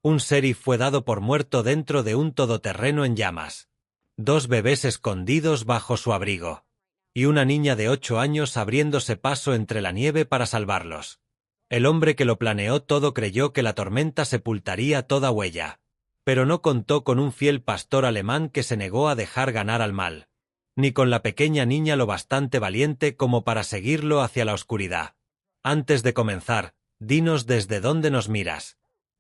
Un sheriff fue dado por muerto dentro de un todoterreno en llamas. 2 bebés escondidos bajo su abrigo. Y una niña de 8 años abriéndose paso entre la nieve para salvarlos. El hombre que lo planeó todo creyó que la tormenta sepultaría toda huella. Pero no contó con un fiel pastor alemán que se negó a dejar ganar al mal. Ni con la pequeña niña lo bastante valiente como para seguirlo hacia la oscuridad. Antes de comenzar, dinos desde dónde nos miras.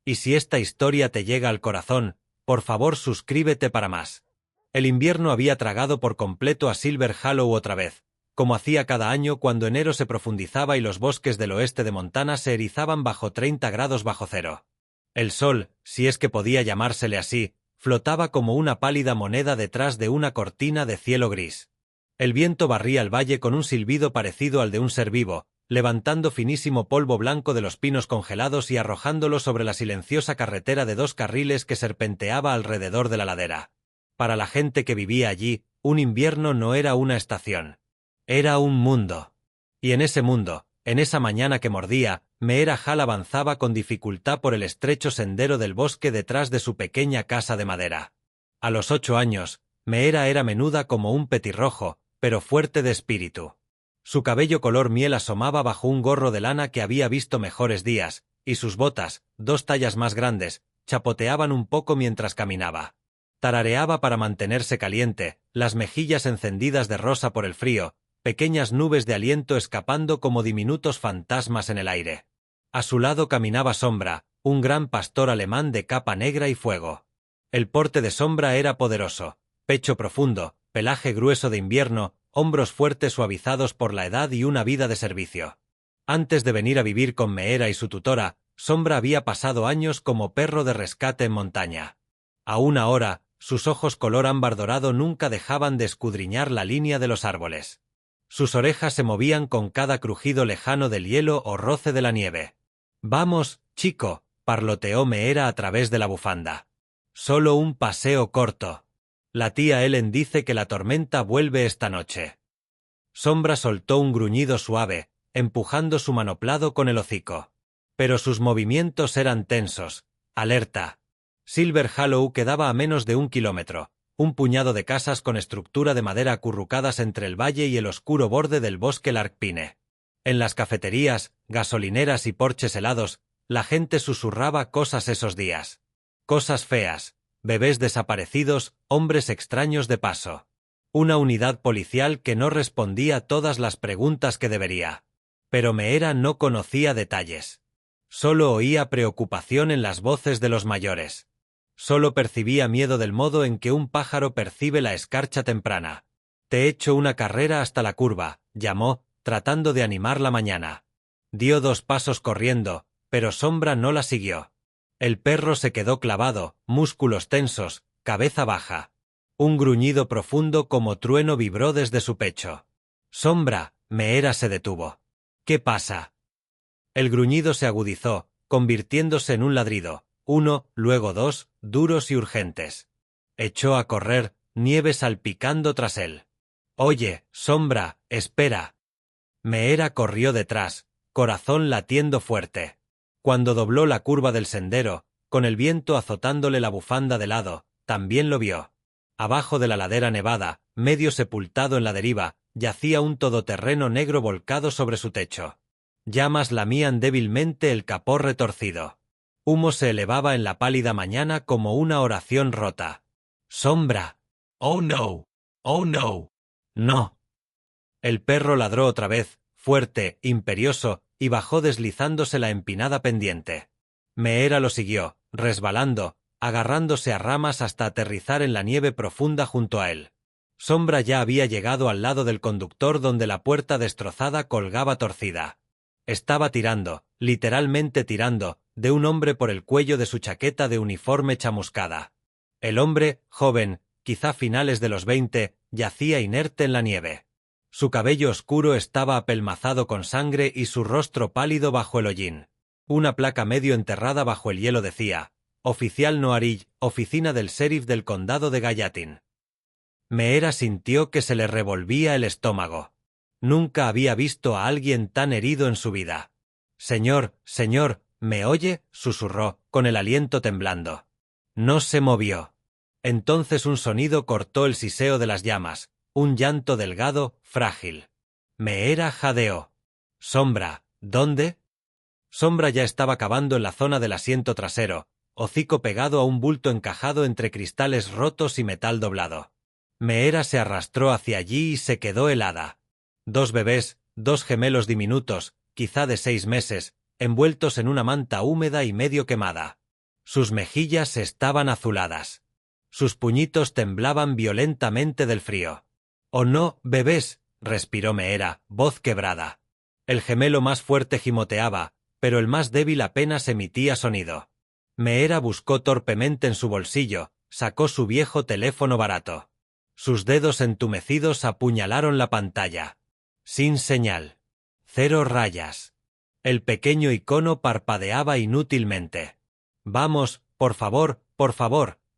Y si esta historia te llega al corazón, por favor suscríbete para más. El invierno había tragado por completo a Silver Hollow otra vez, como hacía cada año cuando enero se profundizaba y los bosques del oeste de Montana se erizaban bajo 30 grados bajo cero. El sol, si es que podía llamársele así, flotaba como una pálida moneda detrás de una cortina de cielo gris. El viento barría el valle con un silbido parecido al de un ser vivo, levantando finísimo polvo blanco de los pinos congelados y arrojándolo sobre la silenciosa carretera de 2 carriles que serpenteaba alrededor de la ladera. Para la gente que vivía allí, un invierno no era una estación. Era un mundo. Y en ese mundo, en esa mañana que mordía, Meera Hall avanzaba con dificultad por el estrecho sendero del bosque detrás de su pequeña casa de madera. A los 8 años, Meera era menuda como un petirrojo, pero fuerte de espíritu. Su cabello color miel asomaba bajo un gorro de lana que había visto mejores días, y sus botas, 2 tallas más grandes, chapoteaban un poco mientras caminaba. Tarareaba para mantenerse caliente, las mejillas encendidas de rosa por el frío, pequeñas nubes de aliento escapando como diminutos fantasmas en el aire. A su lado caminaba Sombra, un gran pastor alemán de capa negra y fuego. El porte de Sombra era poderoso, pecho profundo, pelaje grueso de invierno, hombros fuertes suavizados por la edad y una vida de servicio. Antes de venir a vivir con Meera y su tutora, Sombra había pasado años como perro de rescate en montaña. Aún ahora, sus ojos color ámbar dorado nunca dejaban de escudriñar la línea de los árboles. Sus orejas se movían con cada crujido lejano del hielo o roce de la nieve. «Vamos, chico», parloteó Meera a través de la bufanda. «Solo un paseo corto. La tía Ellen dice que la tormenta vuelve esta noche». Sombra soltó un gruñido suave, empujando su manoplado con el hocico. Pero sus movimientos eran tensos, alerta. Silver Hollow quedaba a menos de 1 kilómetro, un puñado de casas con estructura de madera acurrucadas entre el valle y el oscuro borde del bosque Larkpine. En las cafeterías, gasolineras y porches helados, la gente susurraba cosas esos días. Cosas feas, bebés desaparecidos, hombres extraños de paso. Una unidad policial que no respondía todas las preguntas que debería. Pero Meera no conocía detalles. Solo oía preocupación en las voces de los mayores. Solo percibía miedo del modo en que un pájaro percibe la escarcha temprana. «Te he hecho una carrera hasta la curva», llamó, tratando de animar la mañana. Dio 2 pasos corriendo, pero Sombra no la siguió. El perro se quedó clavado, músculos tensos, cabeza baja. Un gruñido profundo como trueno vibró desde su pecho. «Sombra», Meera se detuvo. «¿Qué pasa?» El gruñido se agudizó, convirtiéndose en un ladrido, 1, luego 2, duros y urgentes. Echó a correr, nieve salpicando tras él. «Oye, Sombra, espera». Meera corrió detrás, corazón latiendo fuerte. Cuando dobló la curva del sendero, con el viento azotándole la bufanda de lado, también lo vio. Abajo de la ladera nevada, medio sepultado en la deriva, yacía un todoterreno negro volcado sobre su techo. Llamas lamían débilmente el capó retorcido. Humo se elevaba en la pálida mañana como una oración rota. «Sombra». «Oh no. Oh no». «No». El perro ladró otra vez, fuerte, imperioso, y bajó deslizándose la empinada pendiente. Meera lo siguió, resbalando, agarrándose a ramas hasta aterrizar en la nieve profunda junto a él. Sombra ya había llegado al lado del conductor donde la puerta destrozada colgaba torcida. Estaba tirando, literalmente tirando, de un hombre por el cuello de su chaqueta de uniforme chamuscada. El hombre, joven, quizá finales de los 20, yacía inerte en la nieve. Su cabello oscuro estaba apelmazado con sangre y su rostro pálido bajo el hollín. Una placa medio enterrada bajo el hielo decía: «Oficial Noarill, oficina del sheriff del condado de Gallatin». Meera sintió que se le revolvía el estómago. Nunca había visto a alguien tan herido en su vida. «Señor, señor», ¿Me oye?, susurró, con el aliento temblando. No se movió. Entonces un sonido cortó el siseo de las llamas, un llanto delgado, frágil. Meera jadeó. Sombra, ¿dónde? Sombra ya estaba cavando en la zona del asiento trasero, hocico pegado a un bulto encajado entre cristales rotos y metal doblado. Meera se arrastró hacia allí y se quedó helada. Dos bebés, dos gemelos diminutos, quizá de 6 meses, envueltos en una manta húmeda y medio quemada. Sus mejillas estaban azuladas. Sus puñitos temblaban violentamente del frío. «¡Oh no, bebés!», respiró Meera, voz quebrada. El gemelo más fuerte gimoteaba, pero el más débil apenas emitía sonido. Meera buscó torpemente en su bolsillo, sacó su viejo teléfono barato. Sus dedos entumecidos apuñalaron la pantalla. Sin señal. 0 rayas. El pequeño icono parpadeaba inútilmente. «Vamos, por favor»,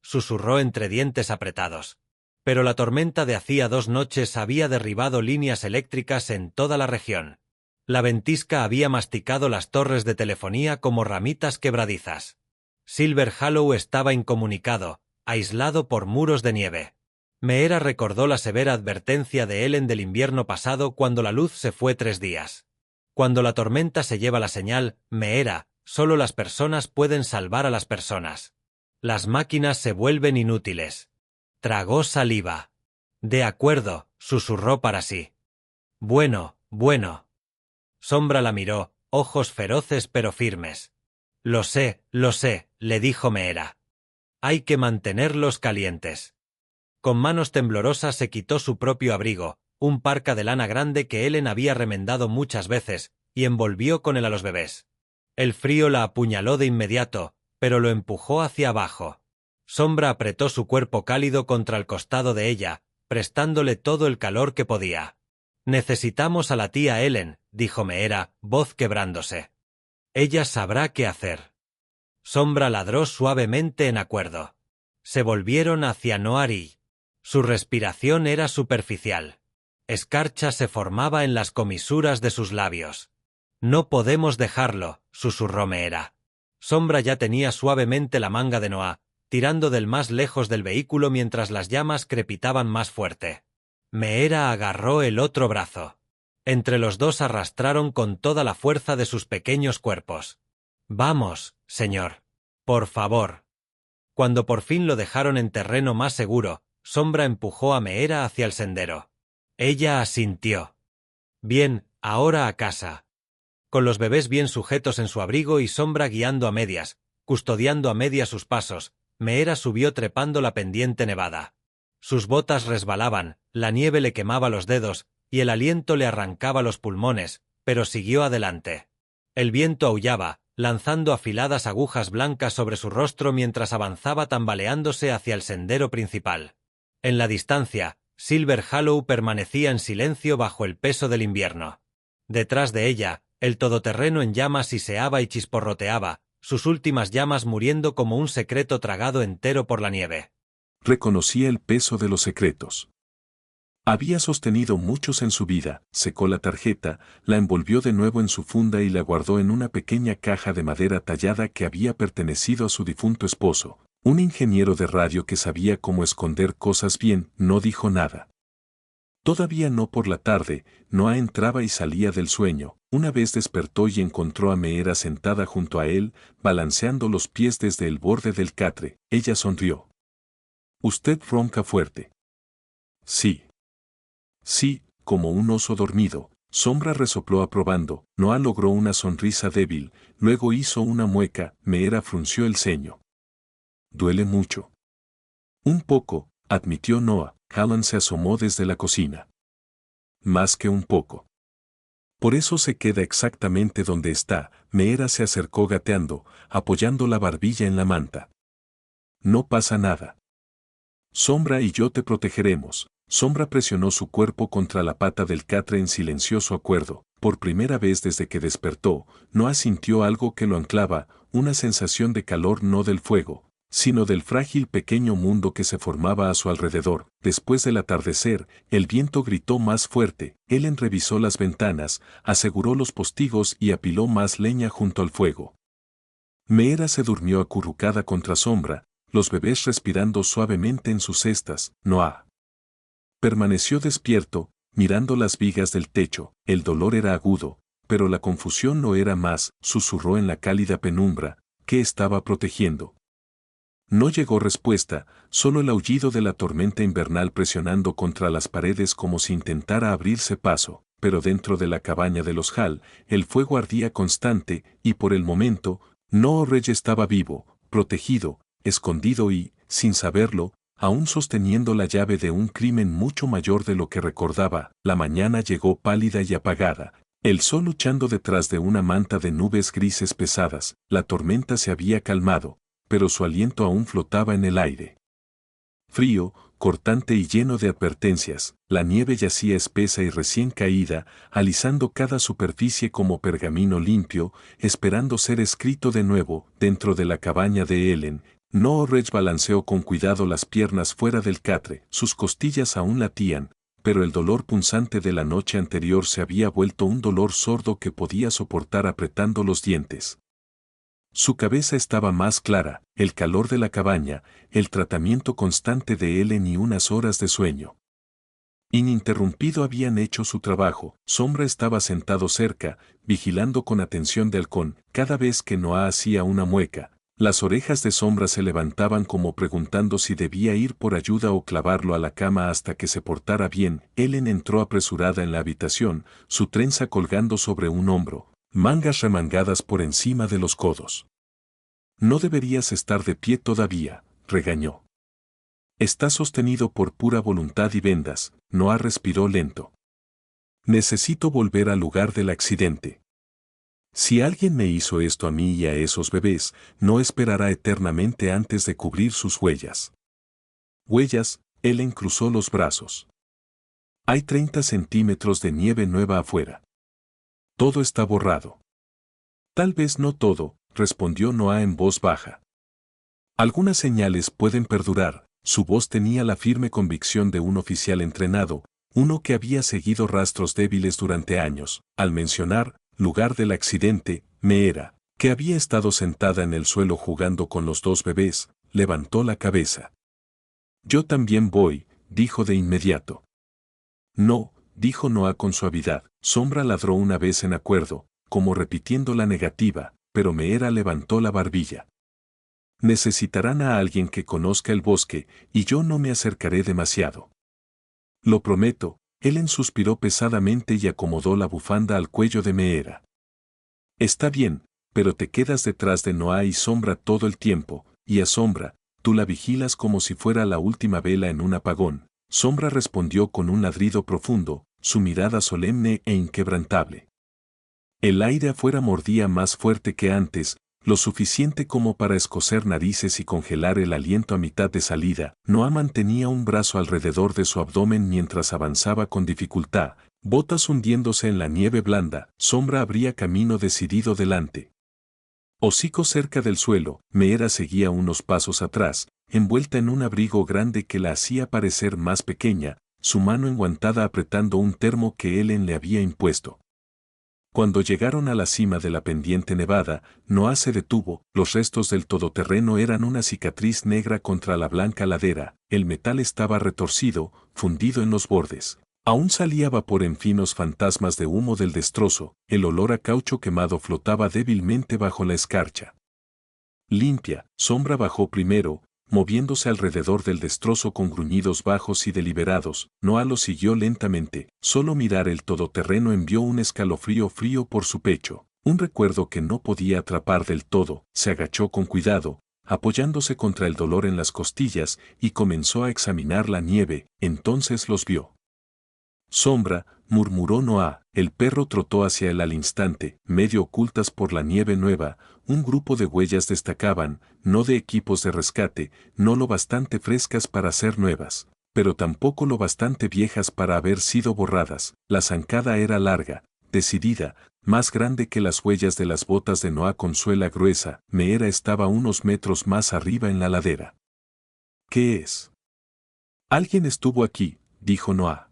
susurró entre dientes apretados. Pero la tormenta de hacía 2 noches había derribado líneas eléctricas en toda la región. La ventisca había masticado las torres de telefonía como ramitas quebradizas. Silver Hollow estaba incomunicado, aislado por muros de nieve. Meera recordó la severa advertencia de Ellen del invierno pasado cuando la luz se fue 3 días. Cuando la tormenta se lleva la señal, Meera, solo las personas pueden salvar a las personas. Las máquinas se vuelven inútiles. Tragó saliva. «De acuerdo», susurró para sí. Bueno. Sombra la miró, ojos feroces pero firmes. Lo sé, le dijo Meera. Hay que mantenerlos calientes. Con manos temblorosas se quitó su propio abrigo, un parca de lana grande que Ellen había remendado muchas veces, y envolvió con él a los bebés. El frío la apuñaló de inmediato, pero lo empujó hacia abajo. Sombra apretó su cuerpo cálido contra el costado de ella, prestándole todo el calor que podía. «Necesitamos a la tía Ellen», dijo Meera, voz quebrándose. «Ella sabrá qué hacer». Sombra ladró suavemente en acuerdo. Se volvieron hacia Noari. Su respiración era superficial. Escarcha se formaba en las comisuras de sus labios. «No podemos dejarlo», susurró Meera. Sombra ya tenía suavemente la manga de Noah, tirando del más lejos del vehículo mientras las llamas crepitaban más fuerte. Meera agarró el otro brazo. Entre los dos arrastraron con toda la fuerza de sus pequeños cuerpos. «Vamos, señor. Por favor». Cuando por fin lo dejaron en terreno más seguro, Sombra empujó a Meera hacia el sendero. Ella asintió. «Bien, ahora a casa». Con los bebés bien sujetos en su abrigo y Sombra guiando a medias, custodiando a medias sus pasos, Meera subió trepando la pendiente nevada. Sus botas resbalaban, la nieve le quemaba los dedos, y el aliento le arrancaba los pulmones, pero siguió adelante. El viento aullaba, lanzando afiladas agujas blancas sobre su rostro mientras avanzaba tambaleándose hacia el sendero principal. En la distancia, Silver Hollow permanecía en silencio bajo el peso del invierno. Detrás de ella, el todoterreno en llamas siseaba y chisporroteaba, sus últimas llamas muriendo como un secreto tragado entero por la nieve. Reconocía el peso de los secretos. Había sostenido muchos en su vida, secó la tarjeta, la envolvió de nuevo en su funda y la guardó en una pequeña caja de madera tallada que había pertenecido a su difunto esposo, un ingeniero de radio que sabía cómo esconder cosas bien. No dijo nada. Todavía no por la tarde, Noah entraba y salía del sueño. Una vez despertó y encontró a Meera sentada junto a él, balanceando los pies desde el borde del catre. Ella sonrió. «¿Usted ronca fuerte?» «Sí». «Sí, como un oso dormido». Sombra resopló aprobando. Noah logró una sonrisa débil, luego hizo una mueca. Meera frunció el ceño. «¿Duele mucho?» «Un poco», admitió Noah. Hallan se asomó desde la cocina. «Más que un poco». «Por eso se queda exactamente donde está». Meera se acercó gateando, apoyando la barbilla en la manta. «No pasa nada. Sombra y yo te protegeremos». Sombra presionó su cuerpo contra la pata del catre en silencioso acuerdo. Por primera vez desde que despertó, Noah sintió algo que lo anclaba, una sensación de calor no del fuego, sino del frágil pequeño mundo que se formaba a su alrededor. Después del atardecer, el viento gritó más fuerte. Ellen revisó las ventanas, aseguró los postigos y apiló más leña junto al fuego. Meera se durmió acurrucada contra Sombra, los bebés respirando suavemente en sus cestas. Noah permaneció despierto, mirando las vigas del techo. El dolor era agudo, pero la confusión no era más, susurró en la cálida penumbra, ¿qué estaba protegiendo? No llegó respuesta, solo el aullido de la tormenta invernal presionando contra las paredes como si intentara abrirse paso, pero dentro de la cabaña de los Hall, el fuego ardía constante, y por el momento, Noah estaba vivo, protegido, escondido y, sin saberlo, aún sosteniendo la llave de un crimen mucho mayor de lo que recordaba. La mañana llegó pálida y apagada, el sol luchando detrás de una manta de nubes grises pesadas. La tormenta se había calmado, pero su aliento aún flotaba en el aire. Frío, cortante y lleno de advertencias, la nieve yacía espesa y recién caída, alisando cada superficie como pergamino limpio, esperando ser escrito de nuevo. Dentro de la cabaña de Ellen, Noah balanceó con cuidado las piernas fuera del catre. Sus costillas aún latían, pero el dolor punzante de la noche anterior se había vuelto un dolor sordo que podía soportar apretando los dientes. Su cabeza estaba más clara, el calor de la cabaña, el tratamiento constante de Ellen y unas horas de sueño ininterrumpido habían hecho su trabajo. Sombra estaba sentado cerca, vigilando con atención de halcón. Cada vez que Noah hacía una mueca, las orejas de Sombra se levantaban como preguntando si debía ir por ayuda o clavarlo a la cama hasta que se portara bien. Ellen entró apresurada en la habitación, su trenza colgando sobre un hombro, mangas remangadas por encima de los codos. No deberías estar de pie todavía, regañó. Está sostenido por pura voluntad y vendas. Noah respiró lento. Necesito volver al lugar del accidente. Si alguien me hizo esto a mí y a esos bebés, no esperará eternamente antes de cubrir sus huellas. Huellas, Ellen cruzó los brazos. Hay 30 centímetros de nieve nueva afuera. Todo está borrado. Tal vez no todo, respondió Noah en voz baja. Algunas señales pueden perdurar. Su voz tenía la firme convicción de un oficial entrenado, uno que había seguido rastros débiles durante años. Al mencionar lugar del accidente, Meera, que había estado sentada en el suelo jugando con los dos bebés, levantó la cabeza. Yo también voy, dijo de inmediato. No, dijo Noah con suavidad. Sombra ladró una vez en acuerdo, como repitiendo la negativa, pero Meera levantó la barbilla. Necesitarán a alguien que conozca el bosque, y yo no me acercaré demasiado. Lo prometo. Ellen suspiró pesadamente y acomodó la bufanda al cuello de Meera. Está bien, pero te quedas detrás de Noah y Sombra todo el tiempo, y a Sombra, tú la vigilas como si fuera la última vela en un apagón. Sombra respondió con un ladrido profundo, su mirada solemne e inquebrantable. El aire afuera mordía más fuerte que antes, lo suficiente como para escocer narices y congelar el aliento a mitad de salida. Noah mantenía un brazo alrededor de su abdomen mientras avanzaba con dificultad, botas hundiéndose en la nieve blanda. Sombra abría camino decidido delante. Hocico cerca del suelo, Meera seguía unos pasos atrás, envuelta en un abrigo grande que la hacía parecer más pequeña, su mano enguantada apretando un termo que Ellen le había impuesto. Cuando llegaron a la cima de la pendiente nevada, Noah se detuvo. Los restos del todoterreno eran una cicatriz negra contra la blanca ladera, el metal estaba retorcido, fundido en los bordes. Aún salía vapor en finos fantasmas de humo del destrozo, el olor a caucho quemado flotaba débilmente bajo la escarcha. Limpia, Sombra bajó primero, moviéndose alrededor del destrozo con gruñidos bajos y deliberados. Noah lo siguió lentamente. Solo mirar el todoterreno envió un escalofrío frío por su pecho, un recuerdo que no podía atrapar del todo. Se agachó con cuidado, apoyándose contra el dolor en las costillas, y comenzó a examinar la nieve. Entonces los vio. Sombra, murmuró Noah. El perro trotó hacia él al instante, medio ocultas por la nieve nueva. Un grupo de huellas destacaban, no de equipos de rescate, no lo bastante frescas para ser nuevas, pero tampoco lo bastante viejas para haber sido borradas. La zancada era larga, decidida, más grande que las huellas de las botas de Noah con suela gruesa. Meera estaba unos metros más arriba en la ladera. ¿Qué es? Alguien estuvo aquí, dijo Noah.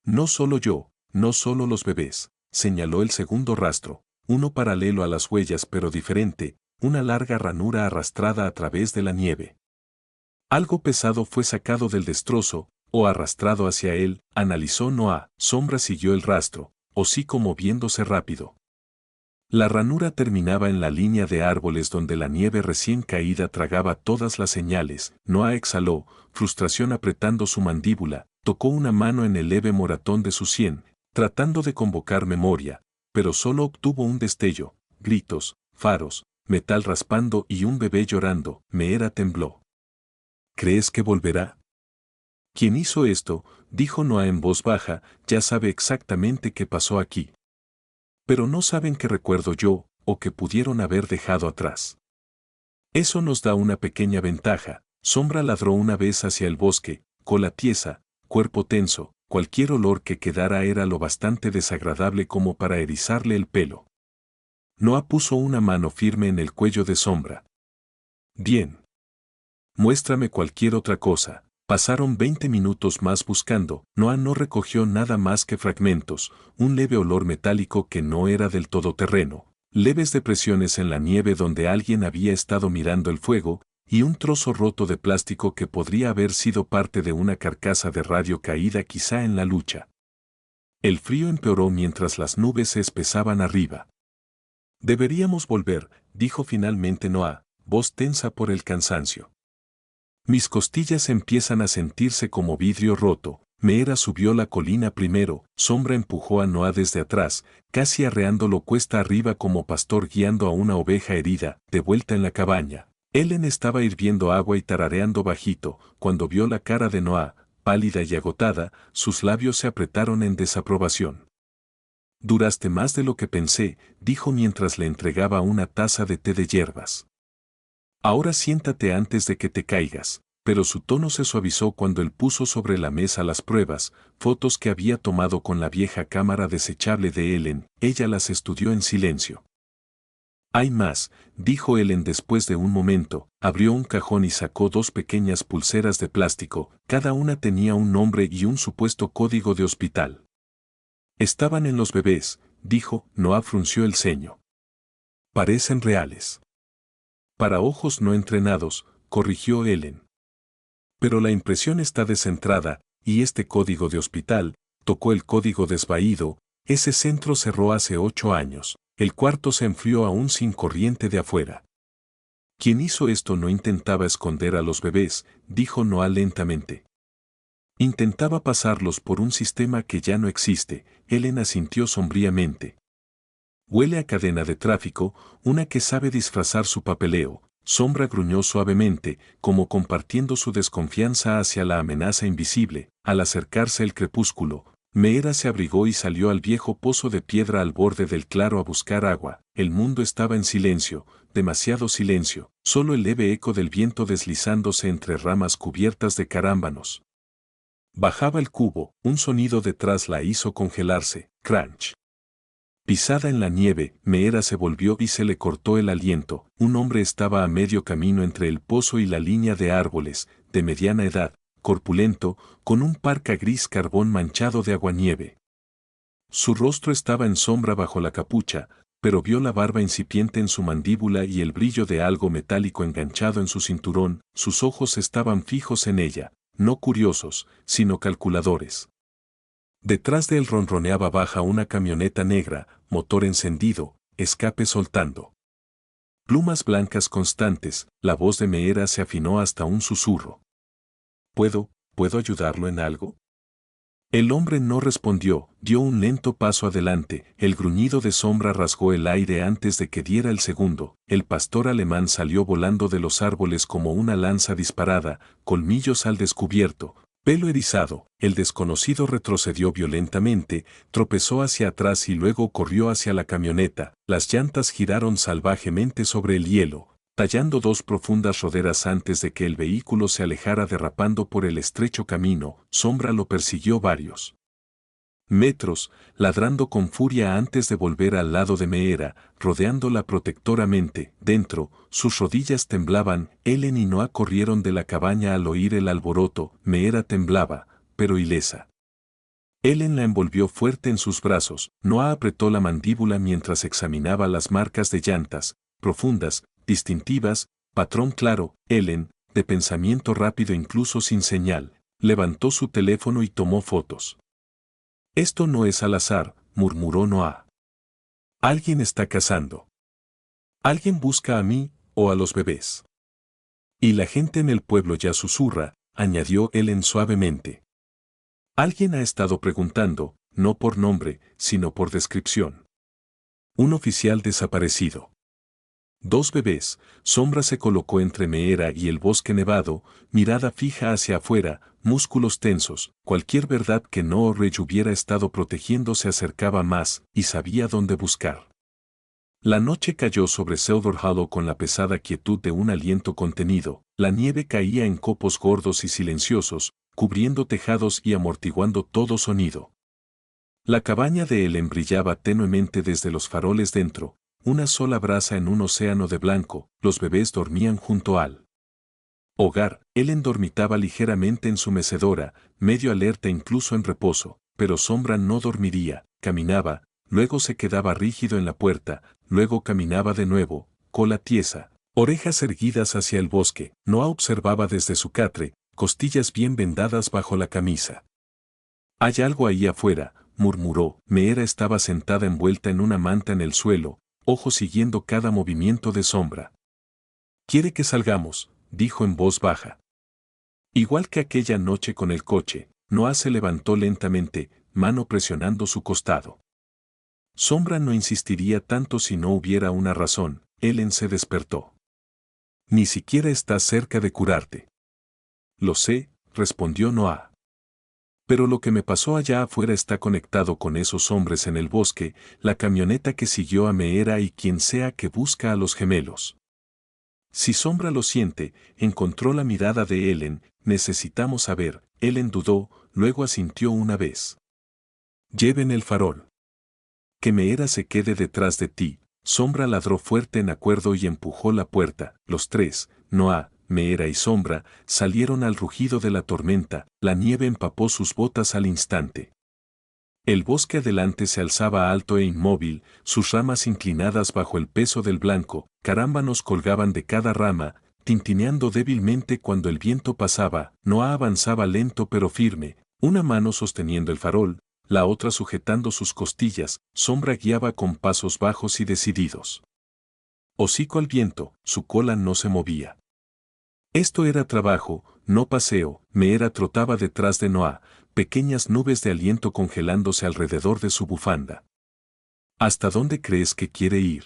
No solo yo, no solo los bebés, señaló el segundo rastro, uno paralelo a las huellas pero diferente, una larga ranura arrastrada a través de la nieve. Algo pesado fue sacado del destrozo, o arrastrado hacia él, analizó Noah. Sombra siguió el rastro, hocico moviéndose rápido. La ranura terminaba en la línea de árboles donde la nieve recién caída tragaba todas las señales. Noah exhaló, frustración apretando su mandíbula, tocó una mano en el leve moratón de su sien, tratando de convocar memoria, pero solo obtuvo un destello, gritos, faros, metal raspando y un bebé llorando. Meera tembló. ¿Crees que volverá? ¿Quién hizo esto? Dijo Noah en voz baja, ya sabe exactamente qué pasó aquí. Pero no saben qué recuerdo yo, o que pudieron haber dejado atrás. Eso nos da una pequeña ventaja. Sombra ladró una vez hacia el bosque, cola tiesa, cuerpo tenso, cualquier olor que quedara era lo bastante desagradable como para erizarle el pelo. Noah puso una mano firme en el cuello de Sombra. Bien. Muéstrame cualquier otra cosa. Pasaron 20 minutos más buscando. Noah no recogió nada más que fragmentos, un leve olor metálico que no era del todoterreno, leves depresiones en la nieve donde alguien había estado mirando el fuego, y un trozo roto de plástico que podría haber sido parte de una carcasa de radio caída quizá en la lucha. El frío empeoró mientras las nubes se espesaban arriba. Deberíamos volver, dijo finalmente Noah, voz tensa por el cansancio. Mis costillas empiezan a sentirse como vidrio roto. Meera subió la colina primero. Sombra empujó a Noah desde atrás, casi arreándolo cuesta arriba como pastor guiando a una oveja herida. De vuelta en la cabaña, Ellen estaba hirviendo agua y tarareando bajito. Cuando vio la cara de Noah, pálida y agotada, sus labios se apretaron en desaprobación. Duraste más de lo que pensé, dijo mientras le entregaba una taza de té de hierbas. Ahora siéntate antes de que te caigas, pero su tono se suavizó cuando él puso sobre la mesa las pruebas, fotos que había tomado con la vieja cámara desechable de Ellen. Ella las estudió en silencio. Hay más, dijo Ellen después de un momento, abrió un cajón y sacó 2 pequeñas pulseras de plástico, cada una tenía un nombre y un supuesto código de hospital. Estaban en los bebés, dijo. Noah frunció el ceño. Parecen reales. Para ojos no entrenados, corrigió Ellen. Pero la impresión está descentrada, y este código de hospital, tocó el código desvaído. Ese centro cerró hace 8 años, el cuarto se enfrió aún sin corriente de afuera. Quien hizo esto no intentaba esconder a los bebés, dijo Noah lentamente. Intentaba pasarlos por un sistema que ya no existe. Ellen asintió sombríamente. Huele a cadena de tráfico, una que sabe disfrazar su papeleo. Sombra gruñó suavemente, como compartiendo su desconfianza hacia la amenaza invisible. Al acercarse el crepúsculo, Meera se abrigó y salió al viejo pozo de piedra al borde del claro a buscar agua. El mundo estaba en silencio, demasiado silencio, solo el leve eco del viento deslizándose entre ramas cubiertas de carámbanos. Bajaba el cubo, un sonido detrás la hizo congelarse. Crunch. Pisada en la nieve, Meera se volvió y se le cortó el aliento. Un hombre estaba a medio camino entre el pozo y la línea de árboles, de mediana edad, corpulento, con un parca gris carbón manchado de aguanieve. Su rostro estaba en sombra bajo la capucha, pero vio la barba incipiente en su mandíbula y el brillo de algo metálico enganchado en su cinturón. Sus ojos estaban fijos en ella, no curiosos, sino calculadores. Detrás de él ronroneaba baja una camioneta negra, motor encendido, escape soltando. Plumas blancas constantes. La voz de Meera se afinó hasta un susurro. ¿Puedo ayudarlo en algo? El hombre no respondió, dio un lento paso adelante. El gruñido de Sombra rasgó el aire antes de que diera el segundo. El pastor alemán salió volando de los árboles como una lanza disparada, colmillos al descubierto, pelo erizado. El desconocido retrocedió violentamente, tropezó hacia atrás y luego corrió hacia la camioneta. Las llantas giraron salvajemente sobre el hielo, tallando 2 profundas roderas antes de que el vehículo se alejara derrapando por el estrecho camino. Sombra lo persiguió varios metros, ladrando con furia antes de volver al lado de Meera, rodeándola protectoramente. Dentro, sus rodillas temblaban. Ellen y Noah corrieron de la cabaña al oír el alboroto. Meera temblaba, pero ilesa. Ellen la envolvió fuerte en sus brazos. Noah apretó la mandíbula mientras examinaba las marcas de llantas, profundas, distintivas, patrón claro. Ellen, de pensamiento rápido incluso sin señal, levantó su teléfono y tomó fotos. Esto no es al azar, murmuró Noah. Alguien está cazando. Alguien busca a mí, o a los bebés. Y la gente en el pueblo ya susurra, añadió Ellen suavemente. Alguien ha estado preguntando, no por nombre, sino por descripción. Un oficial desaparecido. 2 bebés. Sombra se colocó entre Meera y el bosque nevado, mirada fija hacia afuera, músculos tensos. Cualquier verdad que no Orrey hubiera estado protegiendo se acercaba más, y sabía dónde buscar. La noche cayó sobre Cedar Hollow con la pesada quietud de un aliento contenido. La nieve caía en copos gordos y silenciosos, cubriendo tejados y amortiguando todo sonido. La cabaña de Ellen brillaba tenuemente desde los faroles dentro, una sola brasa en un océano de blanco. Los bebés dormían junto al hogar. Ellen dormitaba ligeramente en su mecedora, medio alerta incluso en reposo, pero Sombra no dormiría. Caminaba, luego se quedaba rígido en la puerta, luego caminaba de nuevo, cola tiesa, orejas erguidas hacia el bosque. Noah observaba desde su catre, costillas bien vendadas bajo la camisa. Hay algo ahí afuera, murmuró. Meera estaba sentada envuelta en una manta en el suelo, ojos siguiendo cada movimiento de Sombra. «Quiere que salgamos», dijo en voz baja. Igual que aquella noche con el coche, Noah se levantó lentamente, mano presionando su costado. Sombra no insistiría tanto si no hubiera una razón. Ellen se despertó. «Ni siquiera estás cerca de curarte». «Lo sé», respondió Noah. «Pero lo que me pasó allá afuera está conectado con esos hombres en el bosque, la camioneta que siguió a Meera y quien sea que busca a los gemelos». Si Sombra lo siente, encontró la mirada de Ellen. «Necesitamos saber». Ellen dudó, luego asintió una vez. «Lleven el farol. Que Meera se quede detrás de ti». Sombra ladró fuerte en acuerdo y empujó la puerta. Los tres, Noah, Meera y Sombra, salieron al rugido de la tormenta. La nieve empapó sus botas al instante. El bosque adelante se alzaba alto e inmóvil, sus ramas inclinadas bajo el peso del blanco. Carámbanos colgaban de cada rama, tintineando débilmente cuando el viento pasaba. Noah avanzaba lento pero firme, una mano sosteniendo el farol, la otra sujetando sus costillas. Sombra guiaba con pasos bajos y decididos. Hocico al viento, su cola no se movía. Esto era trabajo, no paseo. Meera trotaba detrás de Noah, pequeñas nubes de aliento congelándose alrededor de su bufanda. ¿Hasta dónde crees que quiere ir?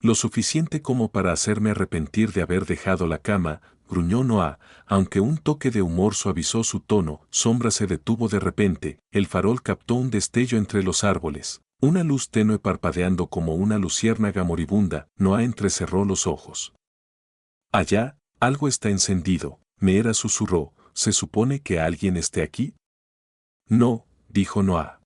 Lo suficiente como para hacerme arrepentir de haber dejado la cama, gruñó Noah, aunque un toque de humor suavizó su tono. Sombra se detuvo de repente, el farol captó un destello entre los árboles, una luz tenue parpadeando como una luciérnaga moribunda. Noah entrecerró los ojos. Allá, algo está encendido, Meera susurró. ¿Se supone que alguien esté aquí? No, dijo Noah.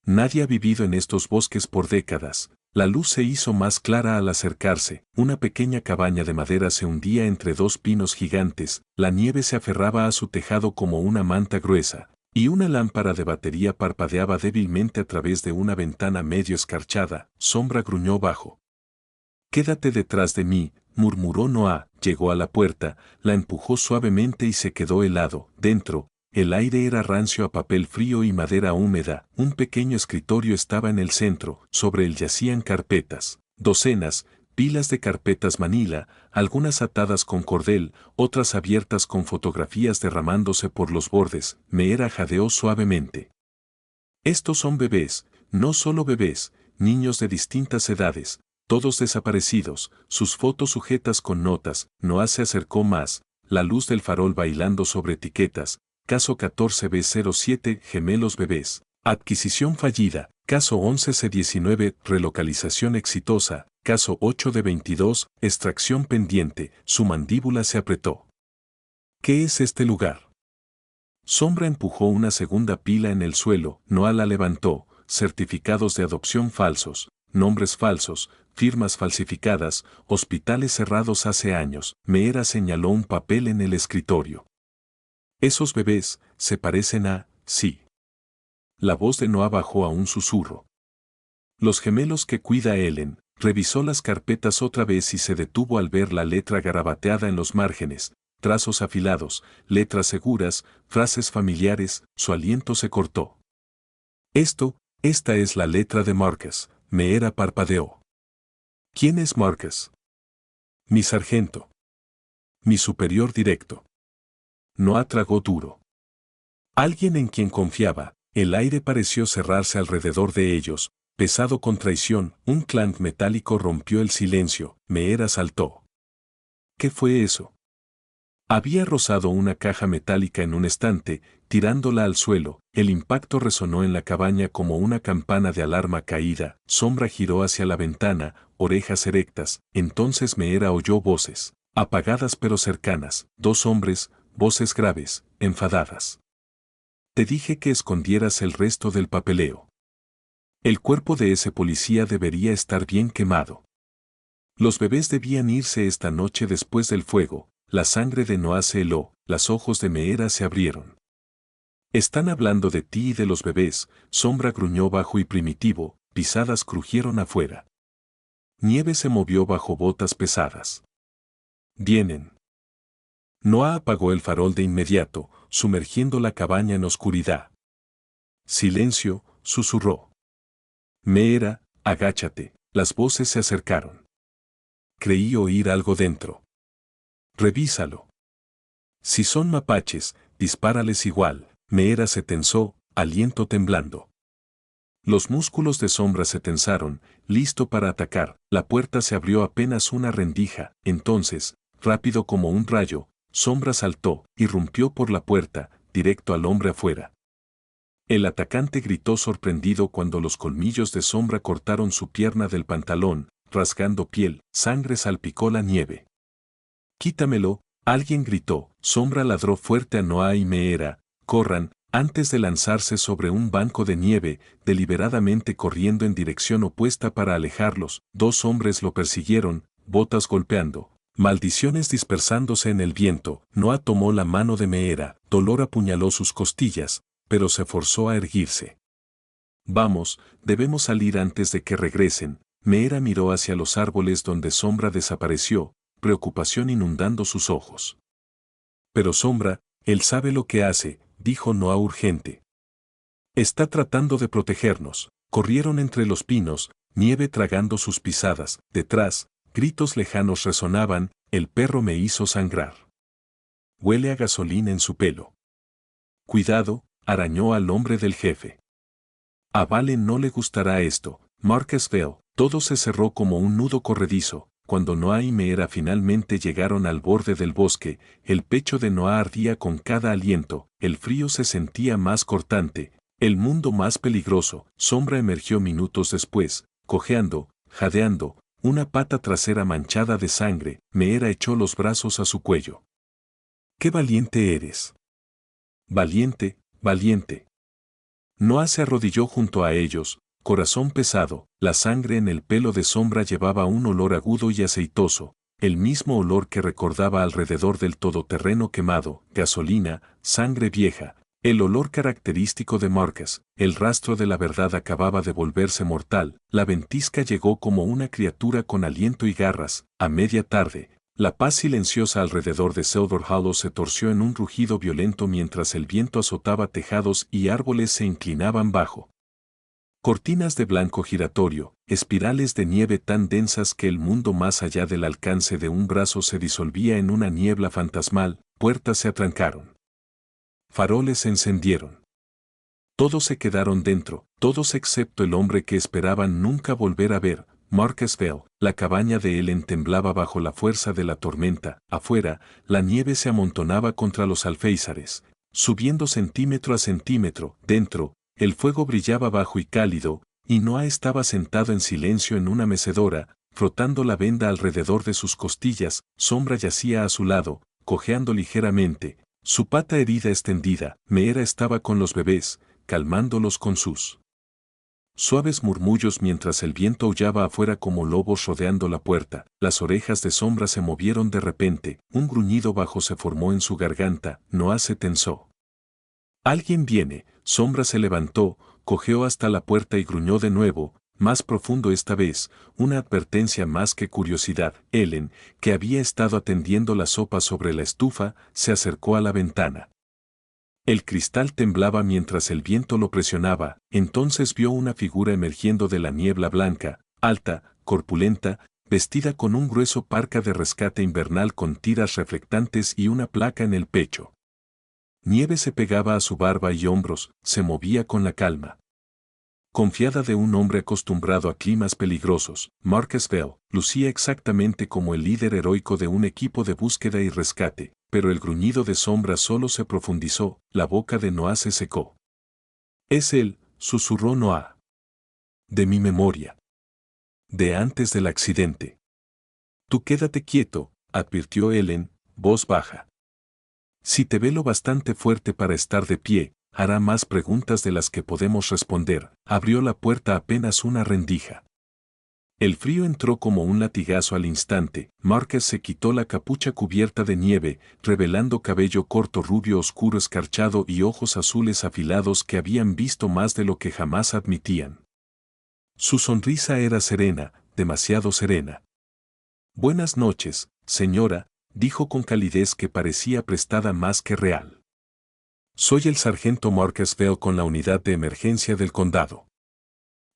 Nadie ha vivido en estos bosques por décadas. La luz se hizo más clara al acercarse. Una pequeña cabaña de madera se hundía entre 2 pinos gigantes. La nieve se aferraba a su tejado como una manta gruesa, y una lámpara de batería parpadeaba débilmente a través de una ventana medio escarchada. Sombra gruñó bajo. «Quédate detrás de mí», murmuró Noah. Llegó a la puerta, la empujó suavemente y se quedó helado. Dentro, el aire era rancio a papel frío y madera húmeda. Un pequeño escritorio estaba en el centro. Sobre él yacían carpetas, docenas, pilas de carpetas manila, algunas atadas con cordel, otras abiertas con fotografías derramándose por los bordes. Meera jadeó suavemente. «Estos son bebés, no solo bebés, niños de distintas edades, todos desaparecidos, sus fotos sujetas con notas». Noah se acercó más, la luz del farol bailando sobre etiquetas. Caso 14B07, gemelos bebés. Adquisición fallida. Caso 11C19, relocalización exitosa. Caso 8D22, extracción pendiente. Su mandíbula se apretó. ¿Qué es este lugar? Sombra empujó una segunda pila en el suelo. Noah la levantó. Certificados de adopción falsos, nombres falsos, firmas falsificadas, hospitales cerrados hace años. Meera señaló un papel en el escritorio. «Esos bebés, se parecen a...» «Sí». La voz de Noah bajó a un susurro. «Los gemelos que cuida Ellen», Revisó las carpetas otra vez y se detuvo al ver la letra garabateada en los márgenes, trazos afilados, letras seguras, frases familiares. Su aliento se cortó. Esta es la letra de Marcus. Meera parpadeó. ¿Quién es Marcus? Mi sargento. Mi superior directo. Noah tragó duro. Alguien en quien confiaba. El aire pareció cerrarse alrededor de ellos, pesado con traición. Un clank metálico rompió el silencio. Meera saltó. ¿Qué fue eso? Había rozado una caja metálica en un estante, tirándola al suelo. El impacto resonó en la cabaña como una campana de alarma caída. Sombra giró hacia la ventana, orejas erectas. Entonces Meera oyó voces, apagadas pero cercanas. Dos hombres, voces graves, enfadadas. Te dije que escondieras el resto del papeleo. El cuerpo de ese policía debería estar bien quemado. Los bebés debían irse esta noche después del fuego. La sangre de Noah se heló, los ojos de Meera se abrieron. Están hablando de ti y de los bebés. Sombra gruñó bajo y primitivo, pisadas crujieron afuera. Nieve se movió bajo botas pesadas. Vienen. Noah apagó el farol de inmediato, sumergiendo la cabaña en oscuridad. Silencio, susurró. Meera, agáchate. Las voces se acercaron. Creí oír algo dentro. Revísalo. Si son mapaches, dispárales igual. Meera se tensó, aliento temblando. Los músculos de Sombra se tensaron, listo para atacar. La puerta se abrió apenas una rendija. Entonces, rápido como un rayo, Sombra saltó, irrumpió por la puerta, directo al hombre afuera. El atacante gritó sorprendido cuando los colmillos de Sombra cortaron su pierna del pantalón, rasgando piel. Sangre salpicó la nieve. Quítamelo, alguien gritó. Sombra ladró fuerte a Noah y Meera. Corran, antes de lanzarse sobre un banco de nieve, deliberadamente corriendo en dirección opuesta para alejarlos. Dos hombres lo persiguieron, botas golpeando, maldiciones dispersándose en el viento. Noah tomó la mano de Meera. Dolor apuñaló sus costillas, pero se forzó a erguirse. Vamos, debemos salir antes de que regresen. Meera miró hacia los árboles donde Sombra desapareció, preocupación inundando sus ojos. Pero Sombra, él sabe lo que hace, dijo Noah urgente. Está tratando de protegernos. Corrieron entre los pinos, nieve tragando sus pisadas. Detrás, gritos lejanos resonaban. El perro me hizo sangrar. Huele a gasolina en su pelo. Cuidado, arañó al hombre del jefe. A Valen no le gustará esto. Marcus Bell. Todo se cerró como un nudo corredizo. Cuando Noah y Meera finalmente llegaron al borde del bosque, el pecho de Noah ardía con cada aliento, el frío se sentía más cortante, el mundo más peligroso. Sombra emergió minutos después, cojeando, jadeando, una pata trasera manchada de sangre. Meera echó los brazos a su cuello. ¡Qué valiente eres! Valiente, valiente. Noah se arrodilló junto a ellos, corazón pesado. La sangre en el pelo de Sombra llevaba un olor agudo y aceitoso, el mismo olor que recordaba alrededor del todoterreno quemado, gasolina, sangre vieja, el olor característico de Marcus. El rastro de la verdad acababa de volverse mortal. La ventisca llegó como una criatura con aliento y garras. A media tarde, la paz silenciosa alrededor de Silver Hollow se torció en un rugido violento mientras el viento azotaba tejados y árboles se inclinaban bajo. Cortinas de blanco giratorio, espirales de nieve tan densas que el mundo más allá del alcance de un brazo se disolvía en una niebla fantasmal. Puertas se atrancaron. Faroles se encendieron. Todos se quedaron dentro, todos excepto el hombre que esperaban nunca volver a ver, Marcus Bell. La cabaña de Ellen temblaba bajo la fuerza de la tormenta. Afuera, la nieve se amontonaba contra los alféizares, subiendo centímetro a centímetro. Dentro, el fuego brillaba bajo y cálido, y Noah estaba sentado en silencio en una mecedora, frotando la venda alrededor de sus costillas. Sombra yacía a su lado, cojeando ligeramente, su pata herida extendida. Meera estaba con los bebés, calmándolos con sus suaves murmullos mientras el viento aullaba afuera como lobos rodeando la puerta. Las orejas de Sombra se movieron de repente, un gruñido bajo se formó en su garganta. Noah se tensó. Alguien viene. Sombra se levantó, cojeó hasta la puerta y gruñó de nuevo. más profundo esta vez, una advertencia más que curiosidad. Ellen, que había estado atendiendo la sopa sobre la estufa, se acercó a la ventana. El cristal temblaba mientras el viento lo presionaba, entonces vio una figura emergiendo de la niebla blanca, alta, corpulenta, vestida con un grueso parca de rescate invernal con tiras reflectantes y una placa en el pecho. Nieve se pegaba a su barba y hombros, se movía con la calma confiada de un hombre acostumbrado a climas peligrosos. Marcus Bell lucía exactamente como el líder heroico de un equipo de búsqueda y rescate, pero el gruñido de Sombra solo se profundizó, la boca de Noah se secó. «Es él», susurró Noah. «De mi memoria. De antes del accidente». «Tú quédate quieto», advirtió Ellen, voz baja. «Si te ve lo bastante fuerte para estar de pie, hará más preguntas de las que podemos responder». Abrió la puerta apenas una rendija. El frío entró como un latigazo al instante. Marcus se quitó la capucha cubierta de nieve, revelando cabello corto rubio oscuro escarchado y ojos azules afilados que habían visto más de lo que jamás admitían. Su sonrisa era serena, demasiado serena. «Buenas noches, señora», dijo con calidez que parecía prestada más que real. «Soy el sargento Marcus Bell con la unidad de emergencia del condado.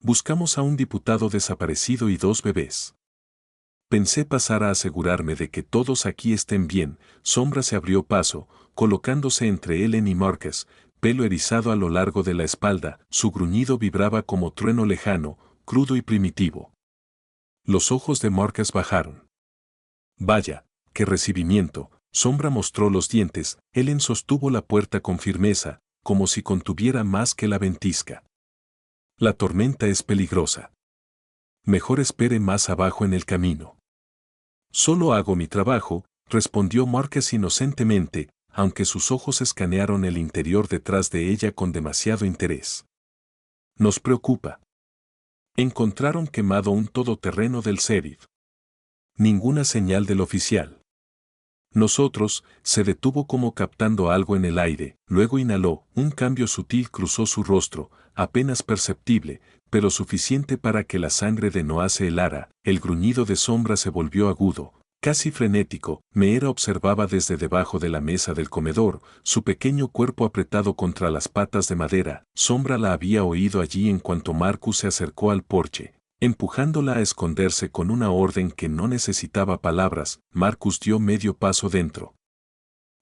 Buscamos a un diputado desaparecido y 2 bebés. Pensé pasar a asegurarme de que todos aquí estén bien». Sombra se abrió paso, colocándose entre Ellen y Marcus, pelo erizado a lo largo de la espalda, su gruñido vibraba como trueno lejano, crudo y primitivo. Los ojos de Marcus bajaron. «Vaya, qué recibimiento». Sombra mostró los dientes, Ellen sostuvo la puerta con firmeza, como si contuviera más que la ventisca. «La tormenta es peligrosa. Mejor espere más abajo en el camino». «Solo hago mi trabajo», respondió Marcus inocentemente, aunque sus ojos escanearon el interior detrás de ella con demasiado interés. «Nos preocupa. Encontraron quemado un todoterreno del sheriff. Ninguna señal del oficial. Nosotros», se detuvo como captando algo en el aire, luego inhaló, un cambio sutil cruzó su rostro, apenas perceptible, pero suficiente para que la sangre de Noah se helara. El gruñido de Sombra se volvió agudo, casi frenético. Meera observaba desde debajo de la mesa del comedor, su pequeño cuerpo apretado contra las patas de madera. Sombra la había oído allí en cuanto Marcus se acercó al porche, empujándola a esconderse con una orden que no necesitaba palabras. Marcus dio medio paso dentro,